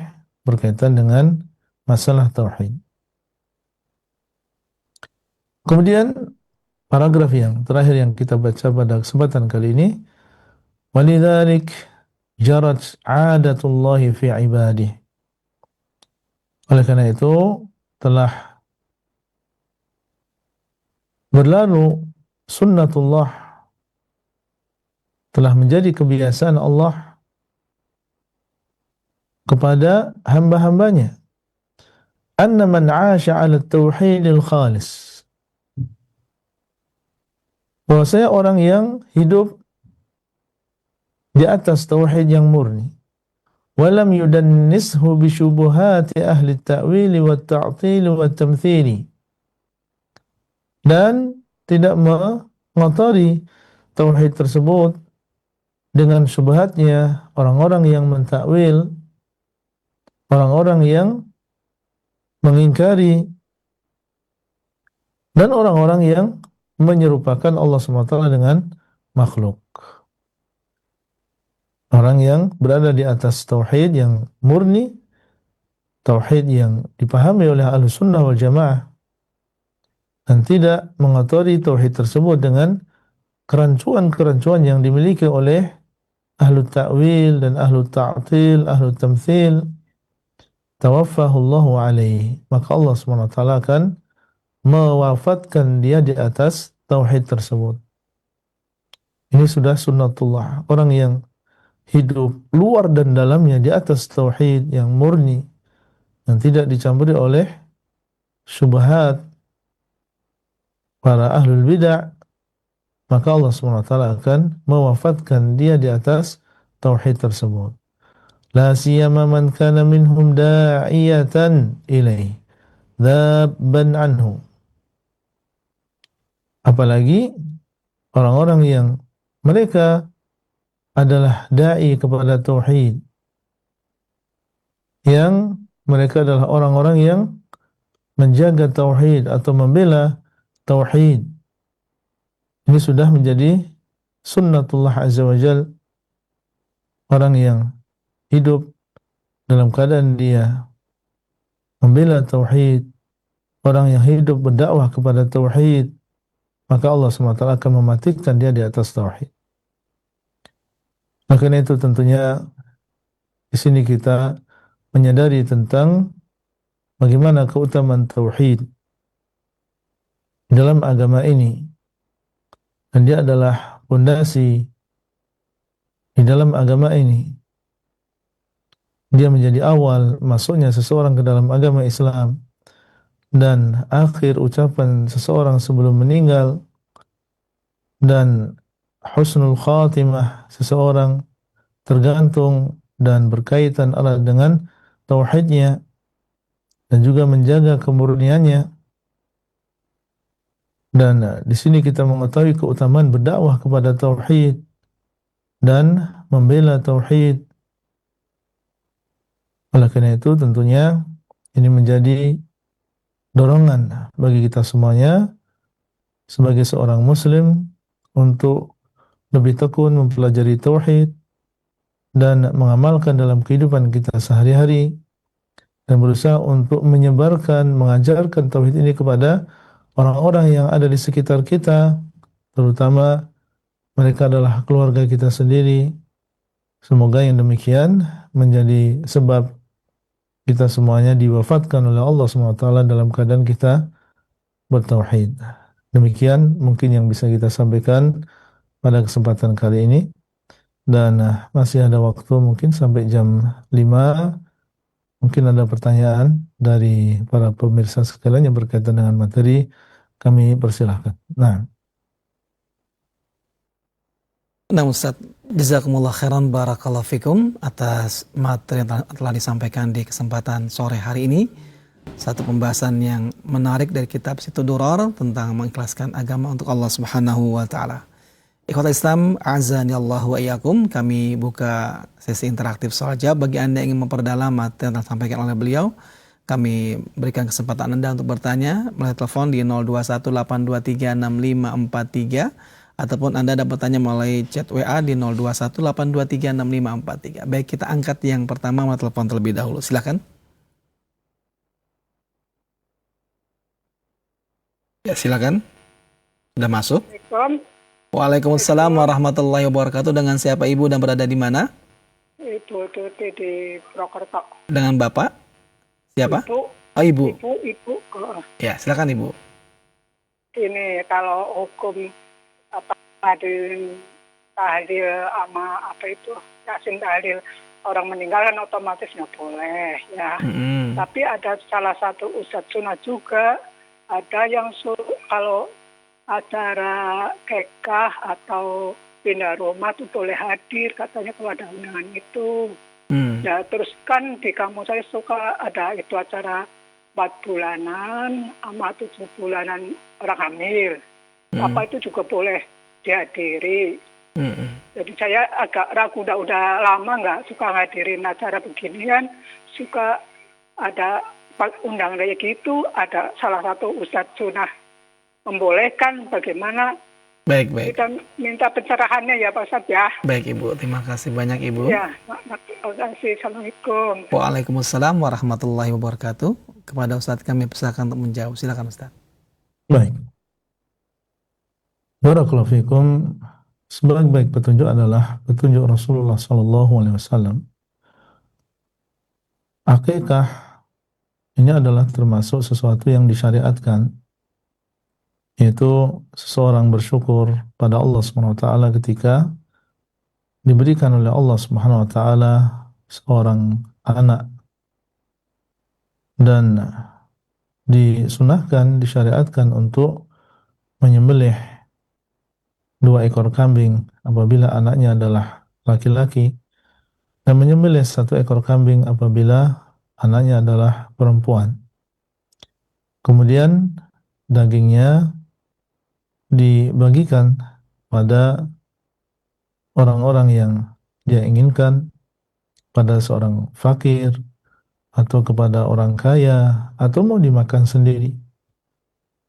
berkaitan dengan masalah tauhid. Kemudian paragraf yang terakhir yang kita baca pada kesempatan kali ini, walidzalik jarat 'adatullahi fi 'ibadihi. Oleh karena itu telah berlalu sunnatullah, telah menjadi kebiasaan Allah kepada hamba-hambanya, anna man 'asha 'ala at-tauhidil khalis, bahwasanya orang yang hidup di atas tauhid yang murni, walam yudannishu bi syubuhati ahli at-ta'wil wa at-ta'til wa at-tamthil, dan tidak mengotori tauhid tersebut dengan syubhatnya orang-orang yang mentakwil, orang-orang yang mengingkari, dan orang-orang yang menyerupakan Allah SWT dengan makhluk. Orang yang berada di atas tauhid yang murni, tauhid yang dipahami oleh Ahlus Sunnah wal Jamaah, dan tidak mengotori tauhid tersebut dengan kerancuan-kerancuan yang dimiliki oleh ahlu ta'wil dan ahlu ta'til, ahlu tamthil, tawaffahullahu alaihi. Maka Allah SWT akan mewafatkan dia di atas tauhid tersebut. Ini sudah sunnatullah. Orang yang hidup luar dan dalamnya di atas tauhid yang murni, yang tidak dicampuri oleh syubhat para ahlul bid'ah, maka Allah SWT akan mewafatkan dia di atas tauhid tersebut. la siyama man kana minhum da'iyatan ilaih dzabban anhu. Apalagi orang-orang yang mereka adalah dai kepada tauhid, yang mereka adalah orang-orang yang menjaga tauhid atau membela tauhid. Ini sudah menjadi sunnatullah azza wa jal, orang yang hidup dalam keadaan dia membela tauhid, orang yang hidup berdakwah kepada tauhid, maka Allah SWT akan mematikan dia di atas tauhid. Maka itu tentunya di sini kita menyadari tentang bagaimana keutamaan tauhid dalam agama ini, dan dia adalah fondasi di dalam agama ini. Dia menjadi awal masuknya seseorang ke dalam agama Islam dan akhir ucapan seseorang sebelum meninggal, dan husnul khatimah seseorang tergantung dan berkaitan erat dengan tauhidnya dan juga menjaga kemurniannya. Dan di sini kita mengetahui keutamaan berdakwah kepada tauhid dan membela tauhid. Oleh karena itu tentunya ini menjadi dorongan bagi kita semuanya sebagai seorang muslim untuk lebih tekun mempelajari tauhid dan mengamalkan dalam kehidupan kita sehari-hari, dan berusaha untuk menyebarkan, mengajarkan tauhid ini kepada orang-orang yang ada di sekitar kita, terutama mereka adalah keluarga kita sendiri. Semoga yang demikian menjadi sebab kita semuanya diwafatkan oleh Allah SWT dalam keadaan kita bertauhid. Demikian mungkin yang bisa kita sampaikan pada kesempatan kali ini, dan masih ada waktu mungkin sampai jam 5. Mungkin ada pertanyaan dari para pemirsa sekalian yang berkaitan dengan materi, kami persilahkan. Nah Ustaz, jazakumullah khairan barakallahu fikum atas materi yang telah disampaikan di kesempatan sore hari ini. Satu pembahasan yang menarik dari kitab Situ Durar tentang mengikhlaskan agama untuk Allah Subhanahu wa taala. Ikhwatul Islam, azani Allah wa iyyakum, kami buka sesi interaktif soal jawab bagi Anda yang ingin memperdalam materi yang disampaikan oleh beliau. Kami berikan kesempatan Anda untuk bertanya melalui telepon di 0218236543, ataupun Anda dapat bertanya melalui chat WA di 0218236543. Baik, kita angkat yang pertama melalui telepon terlebih dahulu. Silakan. Ya, silakan. Sudah masuk? Waalaikumsalam warahmatullahi wabarakatuh. Dengan siapa Ibu dan berada di mana? Ibu Tuti di Purwokerto. Dengan Bapak? Siapa? Ibu. Oh, Ibu. Ibu. Ya, silakan Ibu. Ini kalau hukum apa tahlil sama apa itu yasin tahlil orang meninggal kan otomatis nggak boleh ya. Tapi ada salah satu ustadz sunnah juga, ada yang kalau acara kekah atau pindah rumah tuh boleh hadir katanya kalau ada undangan itu. Ya terus kan di kampung saya suka ada itu acara 4 bulanan sama 7 bulanan orang hamil. Apa itu juga boleh dihadiri. Jadi saya agak ragu, udah lama nggak suka ngadirin acara beginian, suka ada undang kayak gitu, ada salah satu ustadz sunnah membolehkan, bagaimana? Baik. Kita minta pencerahannya ya Pak Ustadz ya. Baik Ibu, terima kasih banyak Ibu. Ya, terima kasih. Assalamualaikum. Waalaikumsalam warahmatullahi wabarakatuh. Kepada Ustadz kami persilakan untuk menjawab. Silakan Ustadz. Baik. Barakallahu fikum. Sebaik-baik petunjuk adalah petunjuk Rasulullah SAW. Akikah ini adalah termasuk sesuatu yang disyariatkan, yaitu seseorang bersyukur pada Allah SWT ketika diberikan oleh Allah SWT seorang anak, dan disunahkan, disyariatkan untuk menyembelih 2 ekor kambing apabila anaknya adalah laki-laki, dan menyembelih satu ekor kambing apabila anaknya adalah perempuan. Kemudian dagingnya dibagikan pada orang-orang yang dia inginkan, pada seorang fakir atau kepada orang kaya, atau mau dimakan sendiri.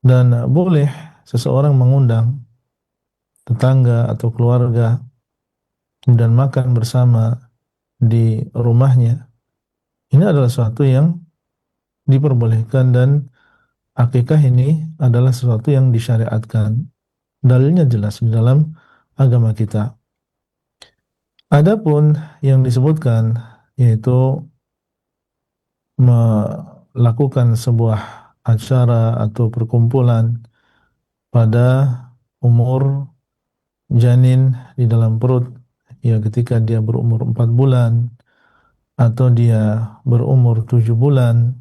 Dan boleh seseorang mengundang tetangga atau keluarga kemudian makan bersama di rumahnya. Ini adalah sesuatu yang diperbolehkan, dan akikah ini adalah sesuatu yang disyariatkan. Dalilnya jelas di dalam agama kita. Adapun yang disebutkan yaitu melakukan sebuah acara atau perkumpulan pada umur janin di dalam perut, ya ketika dia berumur 4 bulan atau dia berumur 7 bulan,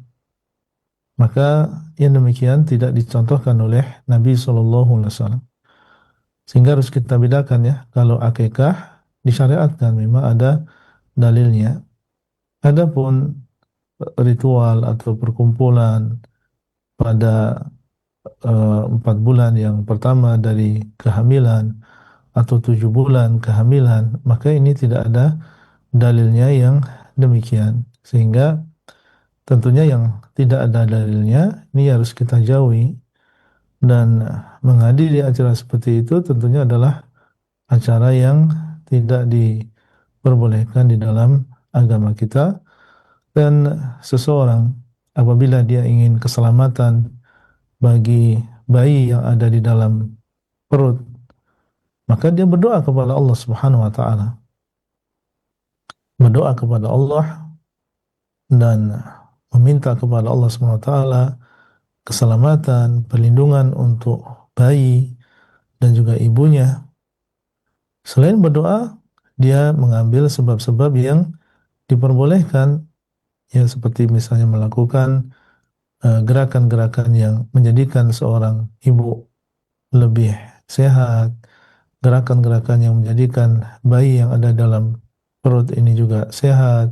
maka yang demikian tidak dicontohkan oleh Nabi SAW. Sehingga harus kita bedakan ya, kalau akikah disyariatkan memang ada dalilnya. Adapun ritual atau perkumpulan pada 4 bulan yang pertama dari kehamilan atau 7 bulan kehamilan, maka ini tidak ada dalilnya yang demikian. Sehingga tentunya yang tidak ada dalilnya ini harus kita jauhi, dan menghadiri acara seperti itu tentunya adalah acara yang tidak diperbolehkan di dalam agama kita. Dan seseorang apabila dia ingin keselamatan bagi bayi yang ada di dalam perut, maka dia berdoa kepada Allah Subhanahu wa taala. Berdoa kepada Allah dan meminta kepada Allah Subhanahu wa taala keselamatan, perlindungan untuk bayi dan juga ibunya. Selain berdoa, dia mengambil sebab-sebab yang diperbolehkan, ya seperti misalnya melakukan gerakan-gerakan yang menjadikan seorang ibu lebih sehat, gerakan-gerakan yang menjadikan bayi yang ada dalam perut ini juga sehat,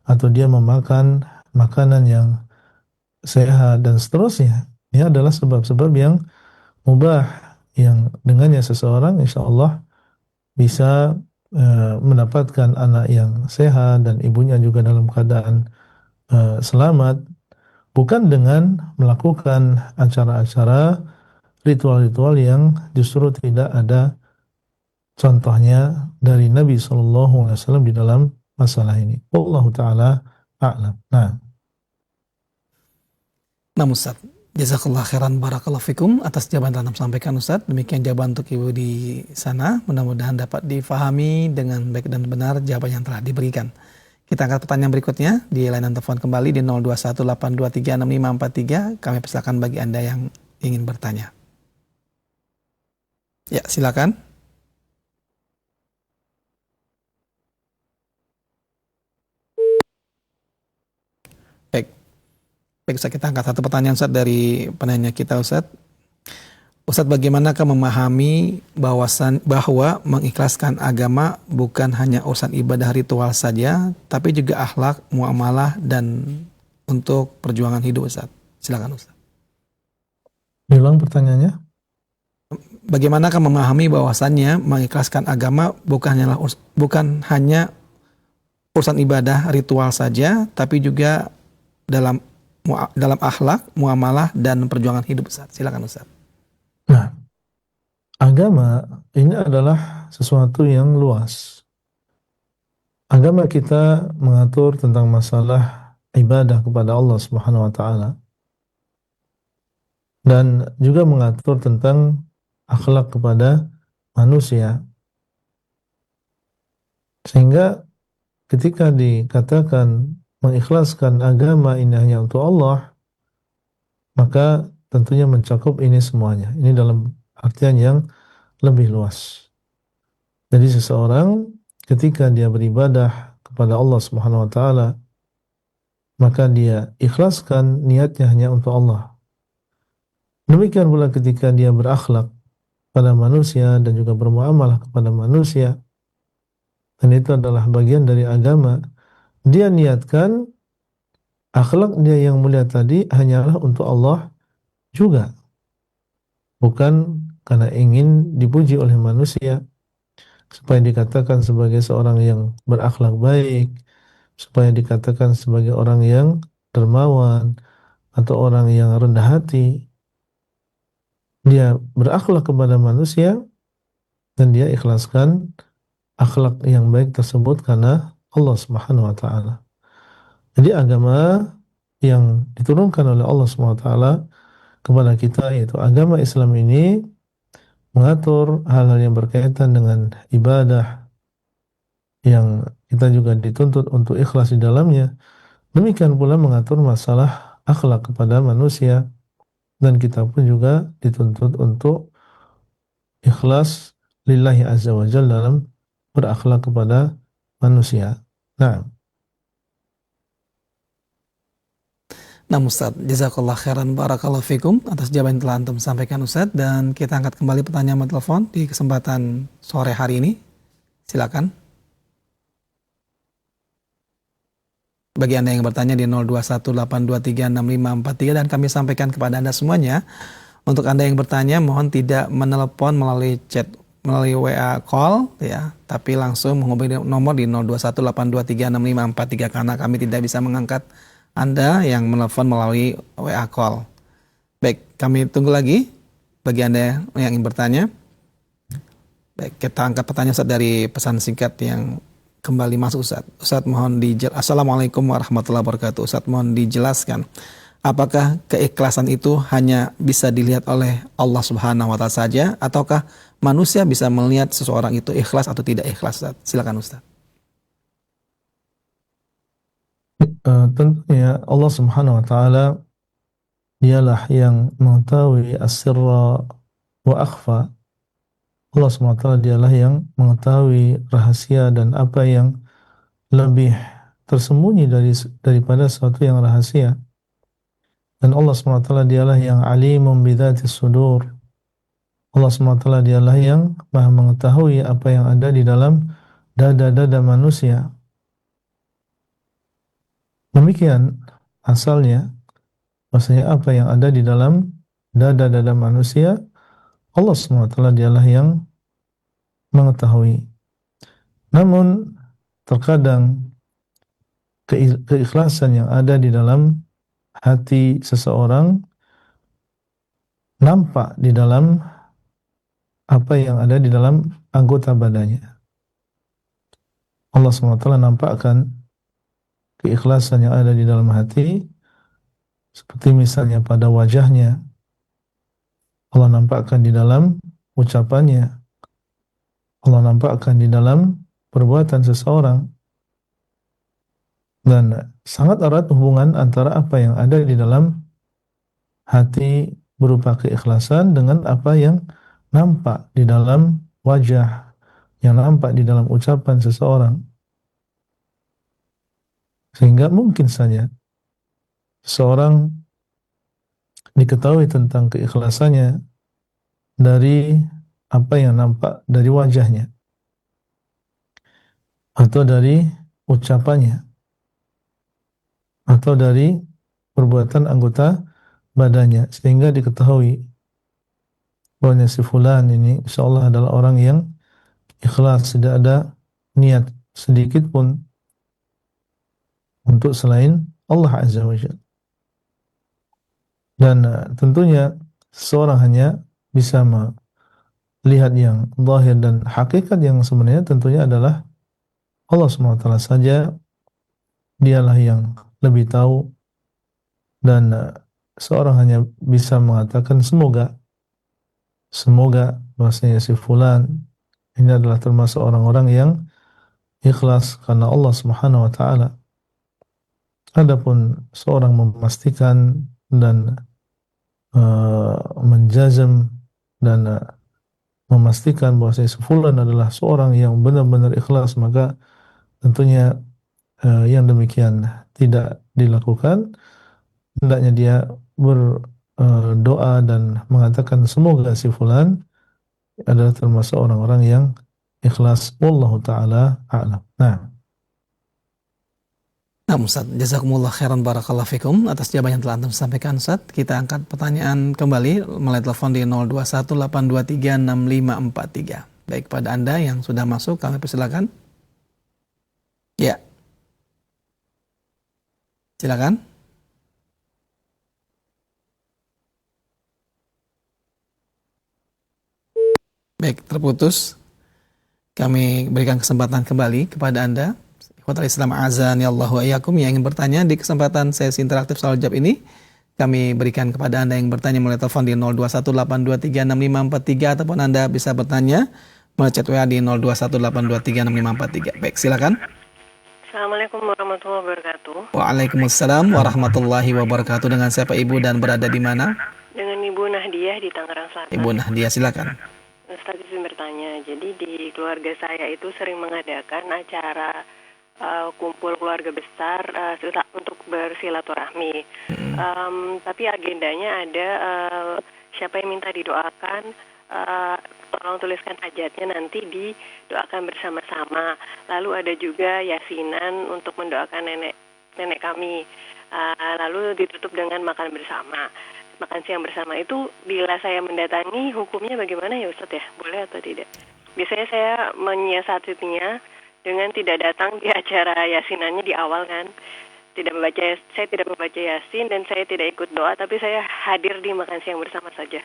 atau dia memakan makanan yang sehat dan seterusnya. Ini adalah sebab-sebab yang mubah, yang dengannya seseorang insya Allah bisa mendapatkan anak yang sehat dan ibunya juga dalam keadaan selamat, bukan dengan melakukan acara-acara ritual-ritual yang justru tidak ada contohnya dari Nabi SAW di dalam masalah ini. Wallahu taala a'lam. Nah Ustaz, jazakallah khairan barakallahu fikum atas jawaban yang sampaikan Ustaz. Demikian jawaban untuk Ibu di sana. Mudah-mudahan dapat difahami dengan baik dan benar jawaban yang telah diberikan. Kita angkat pertanyaan berikutnya di layanan telepon kembali di 0218236543. Kami persilakan bagi Anda yang ingin bertanya. Ya, silakan. Baik. Baik, Ustaz, kita angkat satu pertanyaan Ustaz dari penanya kita Ustaz. Ustaz, bagaimanakah memahami bahwa mengikhlaskan agama bukan hanya urusan ibadah ritual saja, tapi juga akhlak, muamalah, dan untuk perjuangan hidup Ustaz? Silakan Ustaz. Ulang pertanyaannya. Bagaimanakah memahami bahwasannya mengikhlaskan agama bukan hanya urusan ibadah ritual saja, tapi juga dalam akhlak, muamalah, dan perjuangan hidup Ustaz? Silakan Ustaz. Nah, agama ini adalah sesuatu yang luas. Agama kita mengatur tentang masalah ibadah kepada Allah Subhanahu wa taala, dan juga mengatur tentang akhlak kepada manusia. Sehingga ketika dikatakan mengikhlaskan agama ini hanya untuk Allah, maka tentunya mencakup ini semuanya. Ini dalam artian yang lebih luas. Jadi seseorang ketika dia beribadah kepada Allah Subhanahu wa taala, maka dia ikhlaskan niatnya hanya untuk Allah. Demikian pula ketika dia berakhlak pada manusia dan juga bermuamalah kepada manusia, dan itu adalah bagian dari agama. Dia niatkan akhlak dia yang mulia tadi hanyalah untuk Allah juga, bukan karena ingin dipuji oleh manusia, supaya dikatakan sebagai seorang yang berakhlak baik, supaya dikatakan sebagai orang yang dermawan atau orang yang rendah hati. Dia berakhlak kepada manusia dan dia ikhlaskan akhlak yang baik tersebut karena Allah Subhanahu wa taala. Jadi agama yang diturunkan oleh Allah Subhanahu wa taala kepada kita, yaitu agama Islam ini, mengatur hal-hal yang berkaitan dengan ibadah yang kita juga dituntut untuk ikhlas di dalamnya. Demikian pula mengatur masalah akhlak kepada manusia, dan kita pun juga dituntut untuk ikhlas lillahi azza wa jalla dalam berakhlak kepada manusia. Nah, Ustaz, jazakallah khairan barakallahu fikum atas jawaban yang telah antum sampaikan Ustaz, dan kita angkat kembali pertanyaan telepon di kesempatan sore hari ini. Silakan. Bagi Anda yang bertanya di 0218236543, dan kami sampaikan kepada Anda semuanya, untuk Anda yang bertanya mohon tidak menelepon melalui chat, melalui WA call ya, tapi langsung menghubungi nomor di 0218236543 karena kami tidak bisa mengangkat Anda yang menelpon melalui WA call. Baik, kami tunggu lagi bagi Anda yang ingin bertanya. Baik, kita angkat pertanyaan Ustaz dari pesan singkat yang kembali masuk Ustaz. Ustaz mohon Assalamualaikum warahmatullahi wabarakatuh. Ustaz mohon dijelaskan, apakah keikhlasan itu hanya bisa dilihat oleh Allah Subhanahu wa taala saja, ataukah manusia bisa melihat seseorang itu ikhlas atau tidak ikhlas, Ustaz? Silakan Ustaz. tentunya Allah Subhanahu wa taala dialah yang mengetahui as-sirra wa akhfa. Allah Subhanahu wa taala dialah yang mengetahui rahasia dan apa yang lebih tersembunyi daripada sesuatu yang rahasia. Dan Allah Subhanahu wa taala dialah yang alimun bidzatis sudur. Allah Subhanahu wa taala dialah yang Maha mengetahui apa yang ada di dalam dada-dada manusia. Demikian asalnya, maksudnya apa yang ada di dalam dada-dada manusia, Allah SWT dialah yang mengetahui. Namun terkadang keikhlasan yang ada di dalam hati seseorang nampak di dalam apa yang ada di dalam anggota badannya. Allah SWT nampakkan keikhlasan yang ada di dalam hati, seperti misalnya pada wajahnya. Allah nampakkan di dalam ucapannya. Allah nampakkan di dalam perbuatan seseorang. Dan sangat erat hubungan antara apa yang ada di dalam hati berupa keikhlasan dengan apa yang nampak di dalam wajah, yang nampak di dalam ucapan seseorang. Sehingga mungkin saja seseorang diketahui tentang keikhlasannya dari apa yang nampak dari wajahnya atau dari ucapannya atau dari perbuatan anggota badannya, sehingga diketahui bahwa si fulan ini insyaallah adalah orang yang ikhlas, tidak ada niat sedikit pun untuk selain Allah Azza wa Jalla. Dan tentunya seorang hanya bisa melihat yang zahir, dan hakikat yang sebenarnya tentunya adalah Allah SWT saja. Dialah yang lebih tahu, dan seorang hanya bisa mengatakan semoga bahwasanya si fulan ini adalah termasuk orang-orang yang ikhlas karena Allah Subhanahu wa taala. Adapun seorang memastikan dan menjazam dan memastikan bahwa si fulan adalah seorang yang benar-benar ikhlas, maka tentunya yang demikian tidak dilakukan. Hendaknya dia berdoa dan mengatakan semoga si fulan adalah termasuk orang-orang yang ikhlas. Wallahu taala a'lam. Nah, Nah, Ustaz, jazakumullah khairan barakallahu fikum atas jawaban yang telah Antum sampaikan, Ustaz. Kita angkat pertanyaan kembali melalui telepon di 0218236543. Baik, pada Anda yang sudah masuk, kami persilakan. Ya. Silakan. Baik, terputus. Kami berikan kesempatan kembali kepada Anda. Ikhwatal Islam azani Allahu wa iyyakum yang ingin bertanya di kesempatan sesi interaktif soal jawab ini, kami berikan kepada Anda yang bertanya melalui telepon di 0218236543 ataupun Anda bisa bertanya melalui chat WA di 0218236543. Baik, silakan. Assalamualaikum warahmatullahi wabarakatuh. Waalaikumsalam warahmatullahi wabarakatuh. Dengan siapa Ibu dan berada di mana? Dengan Ibu Nahdiah di Tangerang Selatan. Ibu Nahdiah, silakan. Ustaz izin bertanya, jadi di keluarga saya itu sering mengadakan acara kumpul keluarga besar untuk bersilaturahmi. Tapi agendanya ada siapa yang minta didoakan, tolong tuliskan hajatnya nanti didoakan bersama-sama. Lalu ada juga yasinan untuk mendoakan nenek kami. Lalu ditutup dengan makan bersama. Makan siang bersama itu bila saya mendatangi hukumnya bagaimana ya Ustaz ya? Boleh atau tidak? Biasanya saya menyiasatinya dengan tidak datang di acara yasinannya di awal kan. Saya tidak membaca yasin dan saya tidak ikut doa, tapi saya hadir di makan siang bersama saja.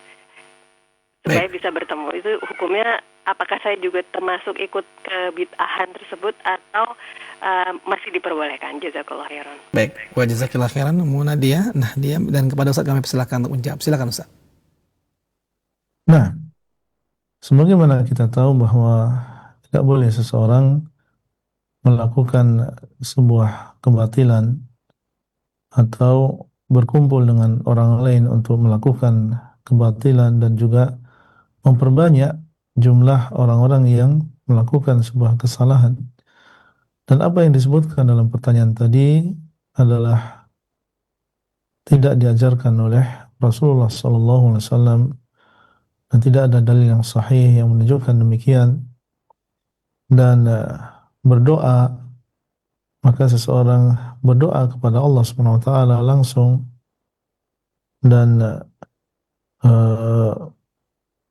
Supaya bisa bertemu. Itu hukumnya apakah saya juga termasuk ikut kebid'ahan tersebut atau masih diperbolehkan? Jazakallahu khairan. Baik, wa jazakallahu khairan Mu Nahdiah, dan kepada Ustaz kami persilakan untuk menjawab. Silakan Ustaz. nah, sebagaimana kita tahu bahwa tidak boleh seseorang melakukan sebuah kebatilan atau berkumpul dengan orang lain untuk melakukan kebatilan dan juga memperbanyak jumlah orang-orang yang melakukan sebuah kesalahan. Dan apa yang disebutkan dalam pertanyaan tadi adalah tidak diajarkan oleh Rasulullah SAW dan tidak ada dalil yang sahih yang menunjukkan demikian. Dan berdoa, maka seseorang berdoa kepada Allah Subhanahu wa taala langsung dan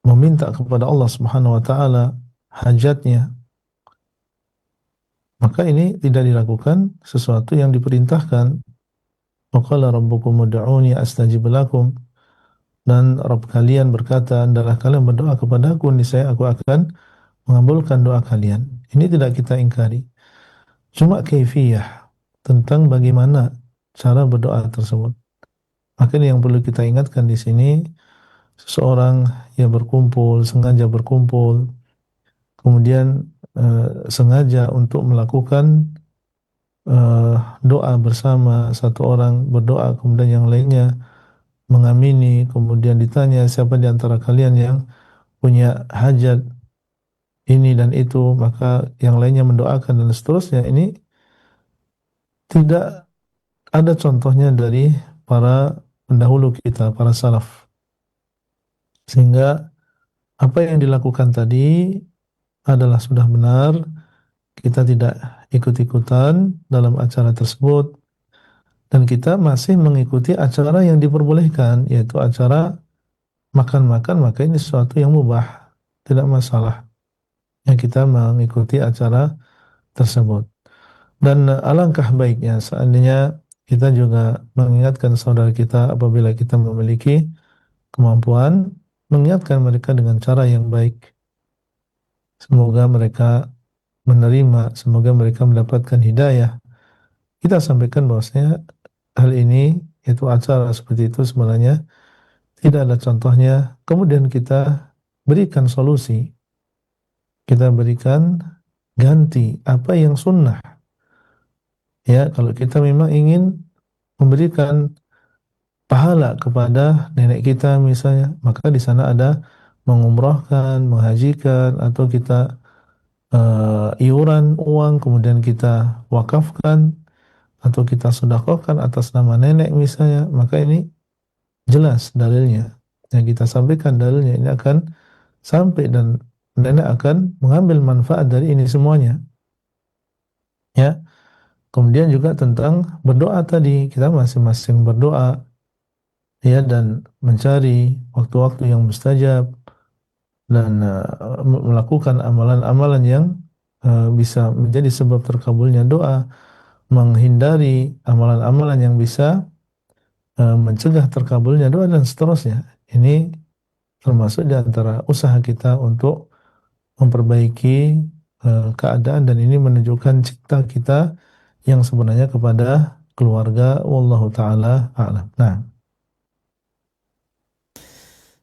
meminta kepada Allah Subhanahu wa taala hajatnya, maka ini tidak dilakukan sesuatu yang diperintahkan. Wa qala rabbukum ud'uni astajib lakum, dan Rabb kalian berkata, hendaklah kalian berdoa kepadaku, niscaya aku akan mengabulkan doa kalian. Ini tidak kita ingkari. Cuma kaifiyah tentang bagaimana cara berdoa tersebut. Maka ini yang perlu kita ingatkan di sini. Seseorang yang berkumpul, sengaja berkumpul, kemudian sengaja untuk melakukan doa bersama, satu orang berdoa kemudian yang lainnya mengamini, kemudian ditanya siapa di antara kalian yang punya hajat ini dan itu, maka yang lainnya mendoakan dan seterusnya. Ini tidak ada contohnya dari para pendahulu kita, para salaf. Sehingga apa yang dilakukan tadi adalah sudah benar. Kita tidak ikut-ikutan dalam acara tersebut, dan kita masih mengikuti acara yang diperbolehkan, yaitu acara makan-makan. Maka ini sesuatu yang mubah, tidak masalah yang kita mengikuti acara tersebut. Dan alangkah baiknya seandainya kita juga mengingatkan saudara kita apabila kita memiliki kemampuan, mengingatkan mereka dengan cara yang baik. Semoga mereka menerima, semoga mereka mendapatkan hidayah. Kita sampaikan bahwasanya hal ini, yaitu acara seperti itu, sebenarnya tidak ada contohnya. Kemudian kita berikan solusi, kita berikan ganti apa yang sunnah. Ya, kalau kita memang ingin memberikan pahala kepada nenek kita misalnya, maka di sana ada mengumrahkan, menghajikan, atau kita iuran uang kemudian kita wakafkan atau kita sedekahkan atas nama nenek misalnya. Maka ini jelas dalilnya yang kita sampaikan, dalilnya ini akan sampai dan nenek akan mengambil manfaat dari ini semuanya. Ya, kemudian juga tentang berdoa tadi, kita masing-masing berdoa ya dan mencari waktu-waktu yang mustajab dan melakukan amalan-amalan yang bisa menjadi sebab terkabulnya doa, menghindari amalan-amalan yang bisa mencegah terkabulnya doa dan seterusnya. Ini termasuk di antara usaha kita untuk memperbaiki keadaan, dan ini menunjukkan cinta kita yang sebenarnya kepada keluarga. Wallahu taala a'lam. Nah,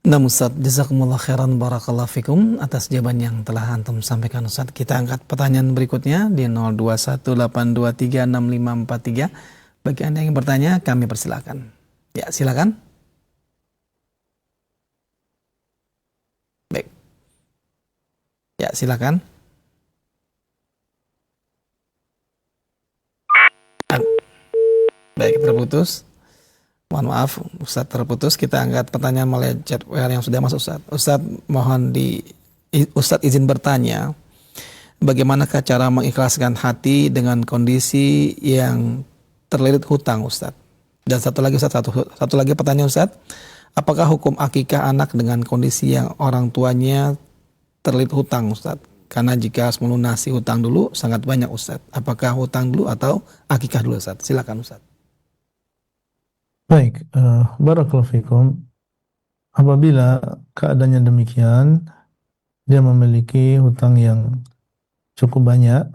Nah Ustaz, jazakumullah khairan barakallahu fikum atas jawaban yang telah antum sampaikan Ustaz. Kita angkat pertanyaan berikutnya di 0218236543. Bagi Anda yang bertanya, kami persilakan. Ya, silakan. Baik. Ya, silakan. Baik, terputus. Mohon maaf, Ustaz terputus. Kita angkat pertanyaan melalui chat WA yang sudah masuk, Ustaz. Ustaz, Ustaz izin bertanya, bagaimanakah cara mengikhlaskan hati dengan kondisi yang terlilit hutang, Ustaz? Dan satu lagi, Ustaz, satu lagi pertanyaan, Ustaz. Apakah hukum akikah anak dengan kondisi yang orang tuanya terlilit hutang, Ustaz? Karena jika harus melunasi hutang dulu sangat banyak, Ustaz. Apakah hutang dulu atau akikah dulu, Ustaz? Silakan, Ustaz. baik, barakallahu fikum. Apabila keadaannya demikian, dia memiliki hutang yang cukup banyak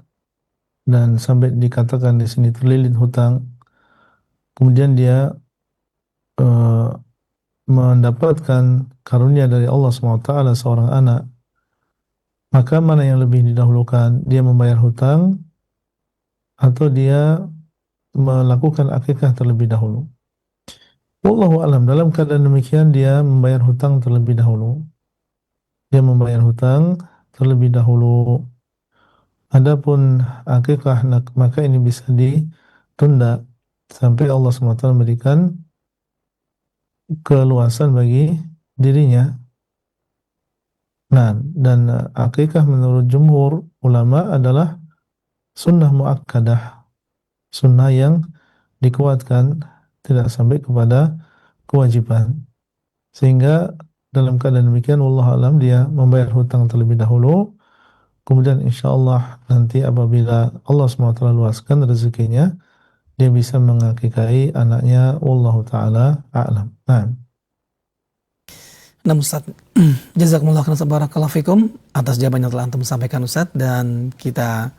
dan sampai dikatakan di sini terlilit hutang, kemudian dia mendapatkan karunia dari Allah SWT seorang anak, maka mana yang lebih didahulukan, dia membayar hutang atau dia melakukan akikah terlebih dahulu? Wallahu alam, dalam keadaan demikian dia membayar hutang terlebih dahulu. Dia membayar hutang terlebih dahulu. Adapun akikah, maka ini bisa ditunda sampai Allah SWT memberikan keluasan bagi dirinya. Nah, dan akikah menurut jumhur ulama adalah sunnah muakkadah, sunnah yang dikuatkan, tidak sampai kepada kewajiban. Sehingga dalam keadaan demikian, wallahu alam, dia membayar hutang terlebih dahulu, kemudian insya Allah nanti apabila Allah SWT luaskan rezekinya, dia bisa mengakikai anaknya. Wallahu ta'ala a'lam. Nah, Ustaz, jazakumullah khairan barakallahu fikum atas jawaban yang telah antum sampaikan, Ustaz. Dan kita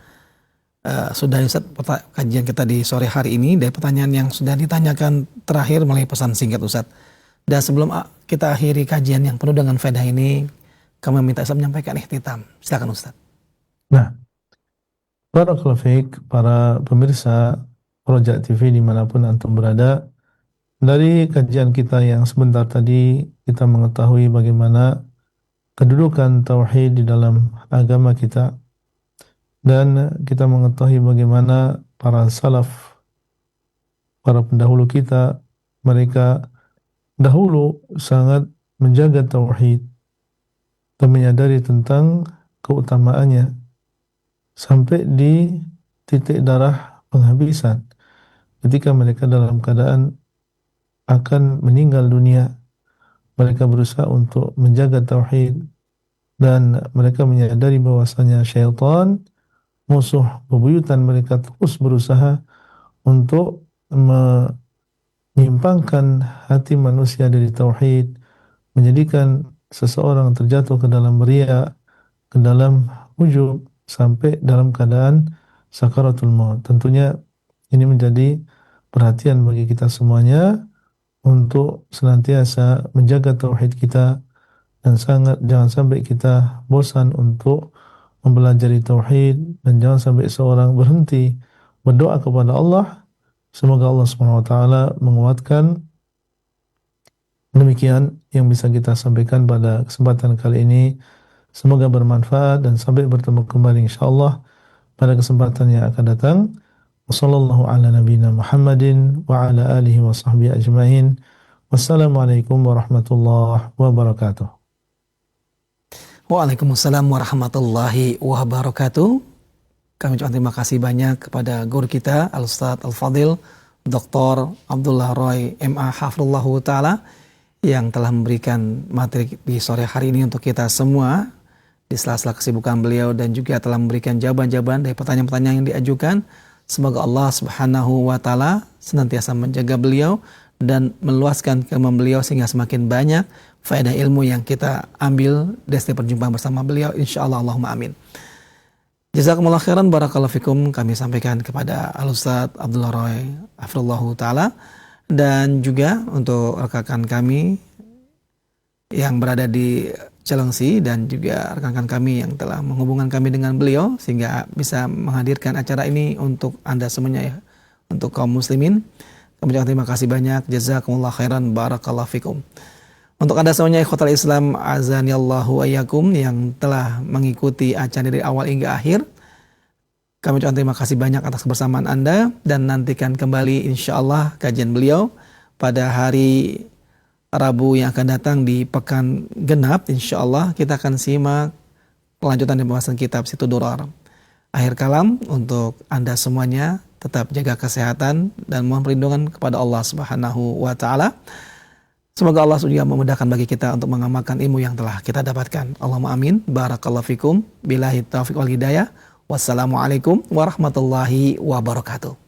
sudah, Ustaz, kajian kita di sore hari ini dari pertanyaan yang sudah ditanyakan terakhir melalui pesan singkat, Ustaz. Dan sebelum kita akhiri kajian yang penuh dengan faedah ini, kami minta Ustaz menyampaikan ikhtitam. Silakan, Ustaz. Nah, barakallahu fiik para pemirsa Roja TV dimanapun antum berada. Dari kajian kita yang sebentar tadi, kita mengetahui bagaimana kedudukan tauhid di dalam agama kita, dan kita mengetahui bagaimana para salaf, para pendahulu kita, mereka dahulu sangat menjaga tauhid dan menyadari tentang keutamaannya sampai di titik darah penghabisan. Ketika mereka dalam keadaan akan meninggal dunia, mereka berusaha untuk menjaga tauhid, dan mereka menyadari bahwasanya syaitan, musuh bebuyutan mereka, terus berusaha untuk menyimpangkan hati manusia dari tauhid, menjadikan seseorang terjatuh ke dalam riya, ke dalam ujub, sampai dalam keadaan sakaratul maut. Tentunya ini menjadi perhatian bagi kita semuanya untuk senantiasa menjaga tauhid kita, dan jangan sampai kita bosan untuk mempelajari tauhid, dan jangan sampai seorang berhenti berdoa kepada Allah. Semoga Allah SWT menguatkan. Demikian yang bisa kita sampaikan pada kesempatan kali ini. Semoga bermanfaat, dan sampai bertemu kembali insyaallah pada kesempatan yang akan datang. Wassallallahu ala nabiyina Muhammadin wa ala alihi wa sahbihi ajmain. Wassalamualaikum warahmatullahi wabarakatuh. Waalaikumsalam warahmatullahi wabarakatuh. Kami ucapkan terima kasih banyak kepada guru kita Al-Ustadz Al-Fadil Dr. Abdullah Roy MA Hafizullahu Ta'ala yang telah memberikan materi di sore hari ini untuk kita semua di sela-sela kesibukan beliau, dan juga telah memberikan jawaban-jawaban dari pertanyaan-pertanyaan yang diajukan. Semoga Allah Subhanahu wa Ta'ala senantiasa menjaga beliau dan meluaskan keilmuan beliau sehingga semakin banyak faedah ilmu yang kita ambil dari setiap perjumpaan bersama beliau, insyaallah. Allahumma amin. Jazakumullah khairan, barakallahu fikum, kami sampaikan kepada Al-Ustadz Abdullah Roy hafizallahu ta'ala, dan juga untuk rekan kami yang berada di Cilengsi dan juga rekan kami yang telah menghubungkan kami dengan beliau sehingga bisa menghadirkan acara ini untuk Anda semuanya ya, untuk kaum muslimin. Kami ucapkan terima kasih banyak, jazakumullah khairan, barakallahu fikum. Untuk Anda semuanya ikhwatal Islam azanillahu wa iyyakum yang telah mengikuti acara dari awal hingga akhir, kami ucapkan terima kasih banyak atas kebersamaan Anda, dan nantikan kembali insyaallah kajian beliau pada hari Rabu yang akan datang di pekan genap. Insyaallah kita akan simak kelanjutan dari pembahasan kitab Situ Durar. Akhir kalam, untuk Anda semuanya tetap jaga kesehatan dan mohon perlindungan kepada Allah Subhanahu wa Ta'ala. Semoga Allah juga memudahkan bagi kita untuk mengamalkan ilmu yang telah kita dapatkan. Allahumma amin. Barakallahu fikum. Billahi taufiq wal hidayah. Wassalamualaikum warahmatullahi wabarakatuh.